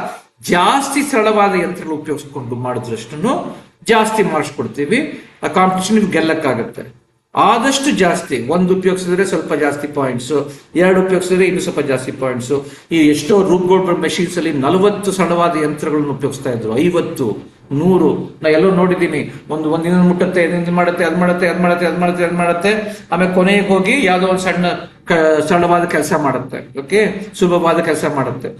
ಜಾಸ್ತಿ ಸರಳವಾದ ಯಂತ್ರಗಳು ಉಪಯೋಗಿಸ್ಕೊಂಡು ಮಾಡಿದ್ರಷ್ಟು ಜಾಸ್ತಿ ಮಾಡಿಸ್ಕೊಡ್ತೀವಿ. ಆ ಕಾಂಪಿಟೇಷನ್ ನೀವು ಗೆಲ್ಲಕ್ಕಾಗತ್ತೆ. ಆದಷ್ಟು ಜಾಸ್ತಿ ಒಂದು ಉಪಯೋಗಿಸಿದ್ರೆ ಸ್ವಲ್ಪ ಜಾಸ್ತಿ ಪಾಯಿಂಟ್ಸ್, 2 ಉಪಯೋಗಿಸಿದ್ರೆ ಇನ್ನು ಸ್ವಲ್ಪ ಜಾಸ್ತಿ ಪಾಯಿಂಟ್ಸ್. ಈ ಎಷ್ಟೋ ರೂಪ್ ಗೋಲ್ಡ್ಬರ್ಗ್ ಮೆಷಿನ್ಸ್ ಅಲ್ಲಿ 40 ಸರಳವಾದ ಯಂತ್ರಗಳನ್ನು ಉಪಯೋಗಿಸ್ತಾ ಇದ್ರು, 50, 100. ನಾ ಎಲ್ಲೋ ನೋಡಿದ್ದೀನಿ. ಒಂದಿನ ಮುಟ್ಟತ್ತೆ, ಇದು ಮಾಡುತ್ತೆ, ಅದ್ ಮಾಡುತ್ತೆ, ಆಮೇಲೆ ಕೊನೆಗೆ ಹೋಗಿ ಯಾವ್ದೋ ಒಂದು ಸರಳವಾದ ಕೆಲಸ ಮಾಡುತ್ತೆ. ಓಕೆ, ಸುಲಭವಾದ ಕೆಲಸ ಮಾಡುತ್ತೆ.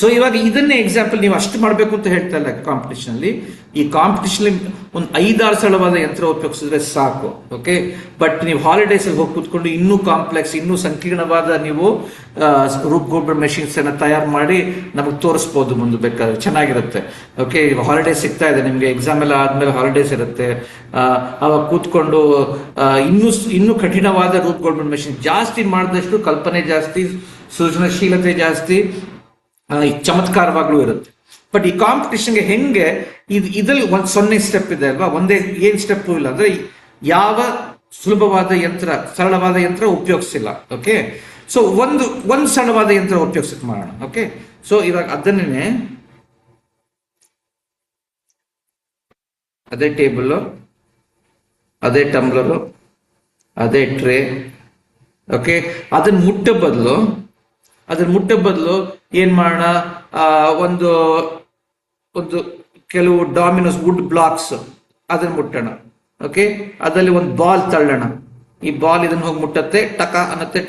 ಸೊ ಇವಾಗ ಇದನ್ನೇ ಎಕ್ಸಾಂಪಲ್ ನೀವು ಅಷ್ಟು ಮಾಡಬೇಕು ಅಂತ ಹೇಳ್ತಾ ಇಲ್ಲ ಕಾಂಪಿಟೇಷನ್ ಅಲ್ಲಿ. ಈ ಕಾಂಪಿಟೇಷನ್ ಒಂದು 5-6 ಸರಳವಾದ ಯಂತ್ರ ಉಪಯೋಗಿಸಿದ್ರೆ ಸಾಕು. ಓಕೆ, ಬಟ್ ನೀವು ಹಾಲಿಡೇಸ್ ಅಲ್ಲಿ ಹೋಗಿ ಕೂತ್ಕೊಂಡು ಇನ್ನೂ ಕಾಂಪ್ಲೆಕ್ಸ್, ಇನ್ನೂ ಸಂಕೀರ್ಣವಾದ ನೀವು ರೂಪ್ ಗೋಲ್ಬರ್ಗ್ ಮೆಷಿನ್ಸ್ ಅನ್ನ ತಯಾರು ಮಾಡಿ ನಮಗೆ ತೋರಿಸ್ಬೋದು ಮುಂದೆ ಬೇಕಾದ್ರೆ, ಚೆನ್ನಾಗಿರುತ್ತೆ. ಓಕೆ, ಹಾಲಿಡೇಸ್ ಸಿಗ್ತಾ ಇದೆ ನಿಮ್ಗೆ, ಎಕ್ಸಾಮ್ ಎಲ್ಲ ಆದ್ಮೇಲೆ ಹಾಲಿಡೇಸ್ ಇರುತ್ತೆ. ಅವಾಗ ಕೂತ್ಕೊಂಡು ಇನ್ನೂ ಕಠಿಣವಾದ ರೂಪ್ ಗೋಲ್ಬರ್ಗ್ ಮೆಷಿನ್ ಜಾಸ್ತಿ ಮಾಡಿದಷ್ಟು ಕಲ್ಪನೆ ಜಾಸ್ತಿ, ಸೃಜನಶೀಲತೆ ಜಾಸ್ತಿ, ಚಮತ್ಕಾರವಾಗ್ಲೂ ಇರುತ್ತೆ. ಬಟ್ ಈ ಕಾಂಪಿಟೇಷನ್ಗೆ ಹೆಂಗೆ ಇದ್ರಲ್ಲಿ 0 ಸ್ಟೆಪ್ ಇದೆ ಅಲ್ವಾ, ಒಂದೇ ಏನ್ ಸ್ಟೆಪ್ ಇಲ್ಲ. ಅಂದ್ರೆ ಯಾವ ಸುಲಭವಾದ ಯಂತ್ರ, ಸರಳವಾದ ಯಂತ್ರ ಉಪಯೋಗಿಸಿಲ್ಲ. ಓಕೆ, ಸೊ ಒಂದು ಸರಳವಾದ ಯಂತ್ರ ಉಪಯೋಗಿಸಿದ್ ಮಾಡೋಣ. ಓಕೆ, ಸೊ ಇವಾಗ ಅದನ್ನೇ ಅದೇ ಟೇಬಲ್, ಅದೇ ಟಂಬ್ಲರು, ಅದೇ ಟ್ರೇ. ಓಕೆ, ಅದನ್ನ ಮುಟ್ಟ ಬದಲು ಏನ್ ಮಾಡೋಣ, ಒಂದು ಕೆಲವು ಡಾಮಿನೋಸ್ ವುಡ್ ಬ್ಲಾಕ್ಸ್ ಅದನ್ನ ಮುಟ್ಟೋಣ. ಓಕೆ, ಅದರಲ್ಲಿ ಒಂದು ಬಾಲ್ ತಳ್ಳೋಣ. ಈ ಬಾಲ್ ಇದನ್ನ ಹೋಗಿ ಮುಟ್ಟತ್ತೆ, ಟಕ ಅನ್ನತ್ತೆ,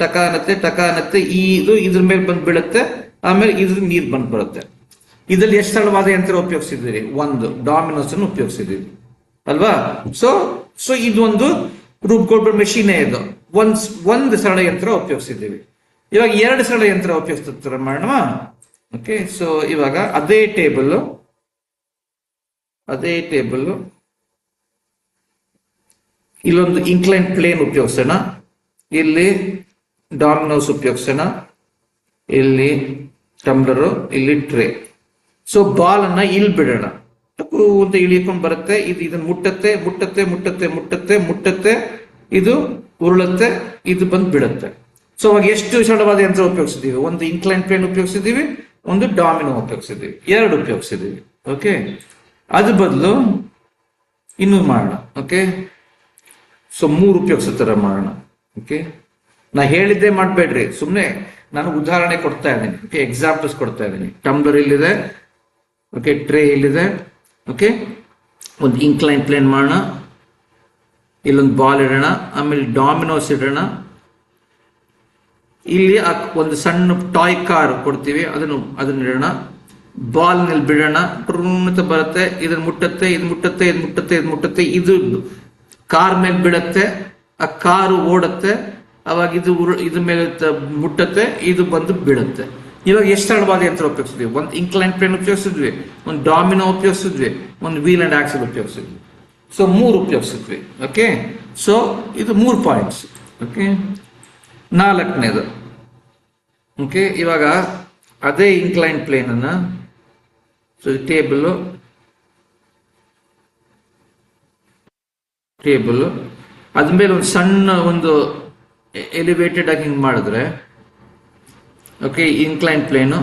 ಇದ್ರ ಮೇಲೆ ಬಂದ್ ಬೀಳುತ್ತೆ, ಆಮೇಲೆ ಇದ್ರ ನೀರ್ ಬಂದ್ ಬರುತ್ತೆ. ಇದ್ರಲ್ಲಿ ಎಷ್ಟು ಸರಳವಾದ ಯಂತ್ರ ಉಪಯೋಗಿಸಿದ್ದೀರಿ? ಒಂದು ಡಾಮಿನೋಸ್ ಅನ್ನು ಉಪಯೋಗಿಸಿದ್ದೀರಿ ಅಲ್ವಾ. ಸೊ ಇದೊಂದು ರೂಪ್ ಗೋಲ್ಬರ್ಗ್ ಮೆಷಿನೇ. ಇದು ಒಂದು ಸರಳ ಯಂತ್ರ ಉಪಯೋಗಿಸಿದ್ದೀವಿ. ಇವಾಗ 2 ಸರಳ ಯಂತ್ರ ಉಪಯೋಗಿಸ್ತಾರೆ ಮಾಡೋಣ. ಓಕೆ, ಸೊ ಇವಾಗ ಅದೇ ಟೇಬಲ್, ಇಲ್ಲೊಂದು ಇನ್ಕ್ಲೈನ್ ಪ್ಲೇನ್ ಉಪಯೋಗಿಸೋಣ, ಇಲ್ಲಿ ಡಾಮಿನೋಸ್ ಉಪಯೋಗಿಸೋಣ, ಇಲ್ಲಿ ಟಂಬ್ಲರು, ಇಲ್ಲಿ ಟ್ರೇ. ಸೊ ಬಾಲ್ ಅನ್ನ ಇಲ್ಲಿ ಬಿಡೋಣ, ಅಂತ ಇಳಿಕೊಂಡು ಬರುತ್ತೆ. ಇದನ್ನ ಮುಟ್ಟತ್ತೆ, ಇದು ಉರುಳುತ್ತೆ, ಇದು ಬಂದು ಬಿಡುತ್ತೆ. ಸೊ ಅವಾಗ ಎಷ್ಟು ಸರಳವಾದ ಯಂತ್ರ ಉಪಯೋಗಿಸಿದೀವಿ? ಒಂದು ಇನ್ಕ್ಲೈನ್ ಪ್ಲೇನ್ ಉಪಯೋಗಿಸಿದೀವಿ, ಒಂದು ಡಾಮಿನೋ ಉಪಯೋಗಿಸಿದೀವಿ, 2 ಉಪಯೋಗಿಸಿದೀವಿ. ಓಕೆ, ಅದ್ರ ಬದಲು ಇನ್ನೂ ಮಾಡೋಣ. ಓಕೆ, ಸೊ 3 ಉಪಯೋಗಿಸೋ ತರ ಮಾಡೋಣ. ಓಕೆ, ನಾ ಹೇಳಿದ್ದೆ ಮಾಡ್ಬೇಡ್ರಿ, ಸುಮ್ಮನೆ ನಾನು ಉದಾಹರಣೆ ಕೊಡ್ತಾ ಇದ್ದೀನಿ. ಓಕೆ, ಎಕ್ಸಾಂಪಲ್ಸ್ ಕೊಡ್ತಾ ಇದ್ದೀನಿ. ಟಂಬ್ಲರ್ ಇಲ್ಲಿದೆ, ಓಕೆ, ಟ್ರೇ ಇಲ್ಲಿದೆ. ಓಕೆ, ಒಂದು ಇನ್ಕ್ಲೈನ್ ಪ್ಲೇನ್ ಮಾಡೋಣ, ಇಲ್ಲೊಂದು ಬಾಲ್ ಇಡೋಣ, ಆಮೇಲೆ ಡಾಮಿನೋಸ್ ಇಡೋಣ, ಇಲ್ಲಿ ಒಂದು ಸಣ್ಣ ಟಾಯ್ ಕಾರ್ ಕೊಡ್ತೀವಿ, ಅದನ್ನ ಇಡೋಣ, ಬಾಲ್ ನಲ್ಲಿ ಬಿಡೋಣ, ಅಂತ ಬರುತ್ತೆ, ಇದನ್ನ ಮುಟ್ಟತ್ತೆ, ಇದು ಕಾರ್ ಮೇಲೆ ಬಿಡತ್ತೆ, ಆ ಕಾರು ಓಡತ್ತೆ, ಅವಾಗ ಇದ್ರ ಮೇಲೆ ಮುಟ್ಟತ್ತೆ, ಇದು ಬಂದು ಬಿಡುತ್ತೆ. ಇವಾಗ ಎಷ್ಟು ಸರಳವಾದ ಯಂತ್ರ ಉಪಯೋಗಿಸಿದ್ವಿ? ಒಂದು ಇನ್ಕ್ಲೈನ್ ಪ್ಲೇನ್ ಉಪಯೋಗಿಸಿದ್ವಿ, ಒಂದು ಡಾಮಿನೋ ಉಪಯೋಗಿಸಿದ್ವಿ, ಒಂದು ವೀಲ್ ಅಂಡ್ ಆಕ್ಸಲ್ ಉಪಯೋಗಿಸಿದ್ವಿ. ಸೊ 3 ಉಪಯೋಗಿಸಿದ್ವಿ. ಓಕೆ, ಸೊ ಇದು 3 ಪಾಯಿಂಟ್ಸ್. ಓಕೆ, 4ನೇದು. ಓಕೆ, ಇವಾಗ ಅದೇ ಇನ್ಕ್ಲೈನ್ ಪ್ಲೇನ್ ಅನ್ನ ಟೇಬಲ್ ಅದ್ಮೇಲೆ ಒಂದು ಸಣ್ಣ ಒಂದು ಎಲಿವೇಟೆಡ್ ಆಗಿ ಹಿಂಗ್ ಮಾಡಿದ್ರೆ, okay, incline plane,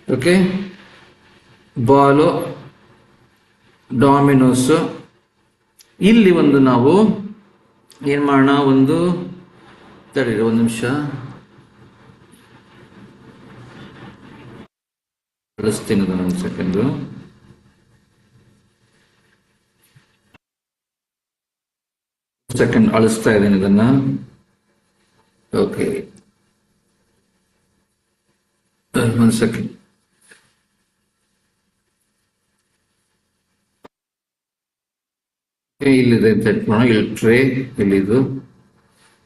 okay, ball, dominoes, ಇಲ್ಲಿ ಒಂದು ನಾವು ಏನ್ ಮಾಡೋಣ, ಒಂದು ನಿಮಿಷ ಅಳಿಸ್ತೀನಿ, ಒಂದು ಸೆಕೆಂಡು. ಅಳಿಸ್ತಾ ಇದ್ದೀನಿ ಇದನ್ನ. ಓಕೆ, ಒಂದು ಸೆಕೆಂಡ್. ಇಲ್ಲಿದೆ ಅಂತ ಇಟ್ಕೋಣ, ಇಲ್ಲಿ ಟ್ರೇ, ಇಲ್ಲಿದು.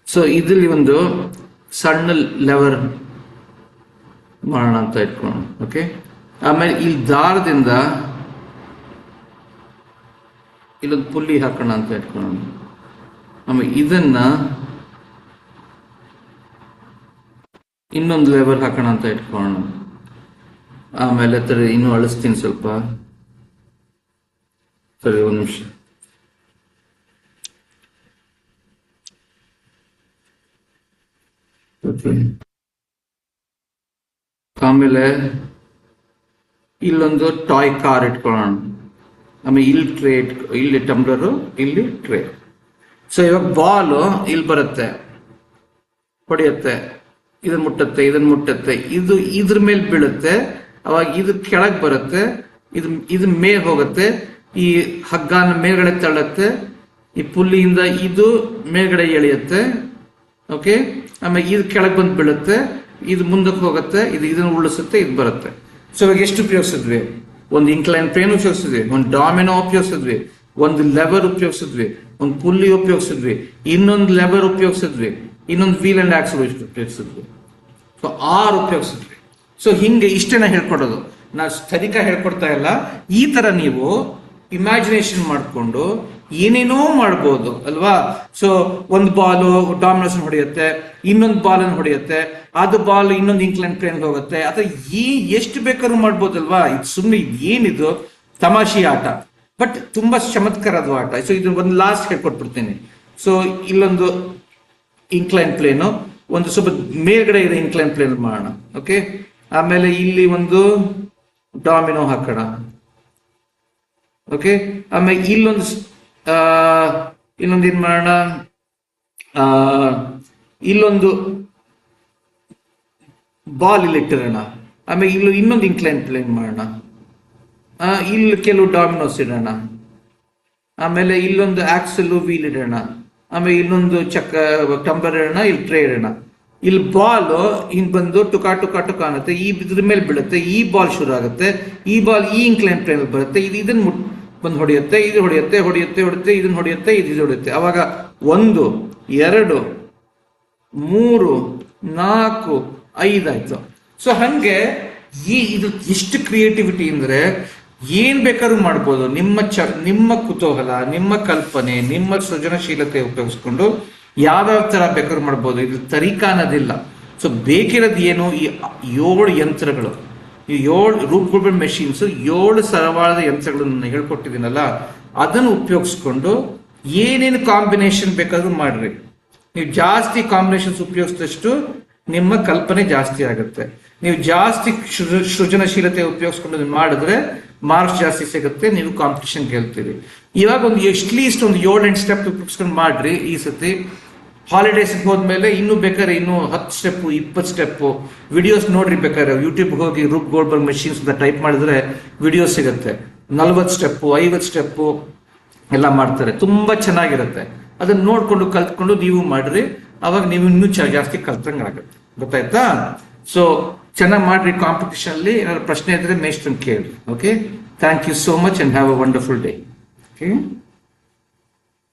ಸೊ ಇದ್ರಲ್ಲಿ ಒಂದು ಸಣ್ಣ ಲೆವರ್ ಮಾಡೋಣ ಅಂತ ಇಟ್ಕೋಣ. ಓಕೆ, ಆಮೇಲೆ ಇಲ್ಲಿ ದಾರದಿಂದ ಇಲ್ಲೊಂದು ಪುಲ್ಲಿ ಹಾಕೋಣ ಅಂತ ಇಟ್ಕೋಣ. ಆಮೇಲೆ ಇದನ್ನ ಇನ್ನೊಂದು ಲೆವರ್ ಹಾಕೋಣ ಅಂತ ಇಟ್ಕೋಣ. ಆಮೇಲೆ ಇನ್ನೂ ಅಳಿಸ್ತೀನಿ ಸ್ವಲ್ಪ. ಸರಿ, ಒಂದು ನಿಮಿಷ. ಆಮೇಲೆ ಇಲ್ಲೊಂದು ಟಾಯ್ ಕಾರ್ ಇಟ್ಕೊಳ್ಳೋಣ. ಆಮೇಲೆ ಇಲ್ಲಿ ಟಂಬ್ಲರು, ಇಲ್ಲಿ ಟ್ರೇ. ಸೊ ಇವಾಗ ಬಾಲ್ ಇಲ್ಲಿ ಬರುತ್ತೆ, ಹೊಡೆಯುತ್ತೆ, ಇದನ್ನ ಮುಟ್ಟತ್ತೆ, ಇದ್ರ ಮೇಲೆ ಬೀಳುತ್ತೆ, ಅವಾಗ ಇದು ಕೆಳಗೆ ಬರುತ್ತೆ, ಇದು ಮೇಲೆ ಹೋಗುತ್ತೆ, ಈ ಹಗ್ಗನ ಮೇಲ್ಗಡೆ ತಳ್ಳುತ್ತೆ, ಈ ಪುಲ್ಲಿಯಿಂದ ಇದು ಮೇಲ್ಗಡೆ ಎಳೆಯುತ್ತೆ. ಓಕೆ, ಆಮೇಲೆ ಇದು ಕೆಳಗೆ ಬಂದು ಬೀಳುತ್ತೆ, ಇದು ಮುಂದಕ್ಕೆ ಹೋಗುತ್ತೆ, ಇದನ್ನು ಉಳಿಸುತ್ತೆ, ಇದು ಬರುತ್ತೆ. ಸೊ ಇವಾಗ ಎಷ್ಟು ಉಪಯೋಗಿಸಿದ್ವಿ? ಒಂದು ಇನ್ಕ್ಲೈನ್ ಪ್ಲೇನ್ ಉಪಯೋಗಿಸಿದ್ವಿ, ಒಂದು ಡಾಮಿನೋ ಉಪಯೋಗಿಸಿದ್ವಿ, ಒಂದು ಲೆವರ್ ಉಪಯೋಗಿಸಿದ್ವಿ, ಒಂದು ಪುಲ್ಲಿ ಉಪಯೋಗಿಸಿದ್ವಿ, ಇನ್ನೊಂದು ಲೆವರ್ ಉಪಯೋಗಿಸಿದ್ವಿ, ಇನ್ನೊಂದು ವೀಲ್ ಅಂಡ್ ಆಕ್ಸಲ್ ಉಪಯೋಗಿಸಿದ್ವಿ. ಸೊ 6 ಉಪಯೋಗಿಸಿದ್ವಿ. ಸೊ ಹಿಂಗೆ ಇಷ್ಟೇನ ಹೇಳ್ಕೊಡೋದು, ನಾ ಸ್ಥರಿಕ ಹೇಳ್ಕೊಡ್ತಾ ಇಲ್ಲ. ಈ ತರ ನೀವು ಇಮ್ಯಾಜಿನೇಷನ್ ಮಾಡಿಕೊಂಡು ಏನೇನೋ ಮಾಡ್ಬೋದು ಅಲ್ವಾ. ಸೊ ಒಂದು ಬಾಲು ಡಾಮಿನೋಸ್ ಹೊಡೆಯುತ್ತೆ, ಇನ್ನೊಂದು ಬಾಲ್ ಅನ್ನು ಹೊಡೆಯುತ್ತೆ, ಅದು ಬಾಲ್ ಇನ್ನೊಂದು ಇನ್ಕ್ಲೈನ್ ಪ್ಲೇನ್ ಹೋಗುತ್ತೆ, ಅಥವಾ ಎಷ್ಟು ಬೇಕಾದ್ರೂ ಮಾಡ್ಬೋದಲ್ವಾ. ಇದು ಸುಮ್ಮನೆ ಏನಿದು ತಮಾಷೆ ಆಟ, ಬಟ್ ತುಂಬಾ ಚಮತ್ಕಾರದ ಆಟ. ಸೊ ಇದು ಒಂದು ಲಾಸ್ಟ್ ಹೇಳ್ಕೊಟ್ಬಿಡ್ತೀನಿ. ಸೊ ಇಲ್ಲೊಂದು ಇನ್ಕ್ಲೈನ್ ಪ್ಲೇನು, ಒಂದು ಸ್ವಲ್ಪ ಮೇಲ್ಗಡೆ ಇದೆ ಇನ್ಕ್ಲೈನ್ ಪ್ಲೇನ್ ಮಾಡೋಣ. ಓಕೆ, ಆಮೇಲೆ ಇಲ್ಲಿ ಒಂದು ಡಾಮಿನೋ ಹಾಕೋಣ. ಓಕೆ, ಆಮೇಲೆ ಇನ್ನೊಂದು ಏನ್ ಮಾಡೋಣ, ಇಲ್ಲೊಂದು ಬಾಲ್ ಇಲ್ಲಿ ಇಟ್ಟಿರೋಣ. ಆಮೇಲೆ ಇನ್ನೊಂದು ಇನ್ಕ್ಲೈನ್ ಪ್ಲೇನ್ ಮಾಡೋಣ. ಇಲ್ಲಿ ಕೆಲವು ಡಾಮಿನೋಸ್ ಇಡೋಣ. ಆಮೇಲೆ ಇಲ್ಲೊಂದು ಆಕ್ಸಲ್ ವೀಲ್ ಇಡೋಣ. ಆಮೇಲೆ ಇನ್ನೊಂದು ಟಂಬರ್ ಇಡೋಣ, ಇಲ್ಲಿ ಟ್ರೇ ಇಡೋಣ. ಇಲ್ಲಿ ಬಾಲ್ ಹಿಂಗ್ ಬಂದು ಟುಕಾ ಟುಕಾ ಟುಕಾ ಅನ್ನತ್ತೆ, ಇದ್ರ ಮೇಲೆ ಬೀಳುತ್ತೆ, ಈ ಬಾಲ್ ಶುರು ಆಗುತ್ತೆ, ಈ ಬಾಲ್ ಈ ಇನ್ಕ್ಲೈನ್ ಪ್ಲೇನ್ ಬರುತ್ತೆ, ಇದನ್ನ ಬಂದು ಹೊಡೆಯುತ್ತೆ, ಇದು ಹೊಡೆಯುತ್ತೆ, ಹೊಡೆಯುತ್ತೆ ಹೊಡೆಯುತ್ತೆ, ಇದನ್ನ ಹೊಡೆಯುತ್ತೆ, ಇದು ಹೊಡೆಯುತ್ತೆ. ಅವಾಗ 1 2 3 4 5 ಆಯ್ತು. ಸೊ ಹಂಗೆ ಇದು ಎಷ್ಟು ಕ್ರಿಯೇಟಿವಿಟಿ ಅಂದ್ರೆ ಏನ್ ಬೇಕಾದ್ರೂ ಮಾಡ್ಬೋದು. ನಿಮ್ಮ ಕುತೂಹಲ, ನಿಮ್ಮ ಕಲ್ಪನೆ, ನಿಮ್ಮ ಸೃಜನಶೀಲತೆ ಉಪಯೋಗಿಸ್ಕೊಂಡು ಯಾವ್ಯಾವ ತರ ಬೇಕಾದ್ರೂ ಮಾಡ್ಬೋದು. ಇದು ತರೀಕ ಅನ್ನೋದಿಲ್ಲ. ಸೊ ಬೇಕಿರೋದು ಏನು, ಈ 7 ಯಂತ್ರಗಳು, ಈ 7 ರೂಪ್ ಗೋಲ್ಬರ್ಗ್ ಮೆಷಿನ್ಸ್, 7 ಸರಳವಾದ ಯಂತ್ರಗಳನ್ನು ಹೇಳ್ಕೊಟ್ಟಿದ್ದೀನಲ್ಲ, ಅದನ್ನು ಉಪಯೋಗಿಸ್ಕೊಂಡು ಏನೇನು ಕಾಂಬಿನೇಷನ್ ಬೇಕಾದ್ರೂ ಮಾಡ್ರಿ. ನೀವು ಜಾಸ್ತಿ ಕಾಂಬಿನೇಷನ್ಸ್ ಉಪಯೋಗಿಸಿದಷ್ಟು ನಿಮ್ಮ ಕಲ್ಪನೆ ಜಾಸ್ತಿ ಆಗುತ್ತೆ. ನೀವು ಜಾಸ್ತಿ ಸೃಜನಶೀಲತೆ ಉಪಯೋಗಿಸ್ಕೊಂಡು ಮಾಡಿದ್ರೆ ಮಾರ್ಕ್ಸ್ ಜಾಸ್ತಿ ಸಿಗುತ್ತೆ, ನೀವು ಕಾಂಪಿಟೇಷನ್ ಗೆಲ್ತೀರಿ. ಇವಾಗ ಒಂದು ಅಟ್ಲೀಸ್ಟ್ ಒಂದು 7-8 ಸ್ಟೆಪ್ ಉಪಯೋಗಿಸ್ಕೊಂಡು ಮಾಡ್ರಿ. ಈ ಸತಿ ಹಾಲಿಡೇಸ್ ಹೋದ್ಮೇಲೆ ಇನ್ನೂ ಬೇಕಾದ್ರೆ ಇನ್ನೂ 10 ಸ್ಟೆಪ್ 20 ಸ್ಟೆಪ್ ವಿಡಿಯೋಸ್ ನೋಡ್ರಿ. ಬೇಕಾದ್ರೆ ಯೂಟ್ಯೂಬ್ ಹೋಗಿ ರೂಪ್ ಗೋಲ್ಬರ್ಗ್ ಮೆಷಿನ್ಸ್ ಅಂತ ಟೈಪ್ ಮಾಡಿದ್ರೆ ವಿಡಿಯೋಸ್ ಸಿಗುತ್ತೆ. 40 ಸ್ಟೆಪ್ 50 ಸ್ಟೆಪ್ ಎಲ್ಲ ಮಾಡ್ತಾರೆ, ತುಂಬಾ ಚೆನ್ನಾಗಿರುತ್ತೆ. ಅದನ್ನ ನೋಡ್ಕೊಂಡು ಕಲ್ತ್ಕೊಂಡು ನೀವು ಮಾಡ್ರಿ. ಅವಾಗ ನೀವು ಇನ್ನೂ ಜಾಸ್ತಿ ಕಲ್ತಂಗ ಆಗುತ್ತೆ. ಗೊತ್ತಾಯ್ತಾ? ಸೊ ಚೆನ್ನಾಗಿ ಮಾಡ್ರಿ. ಕಾಂಪಿಟೇಷನ್ ಅಲ್ಲಿ ಏನಾದ್ರು ಪ್ರಶ್ನೆ ಇದ್ರೆ ಮೇಷ್ಟ್ರನ್ ಕೇಳಿ. Okay, thank you so much and have a wonderful day. Okay.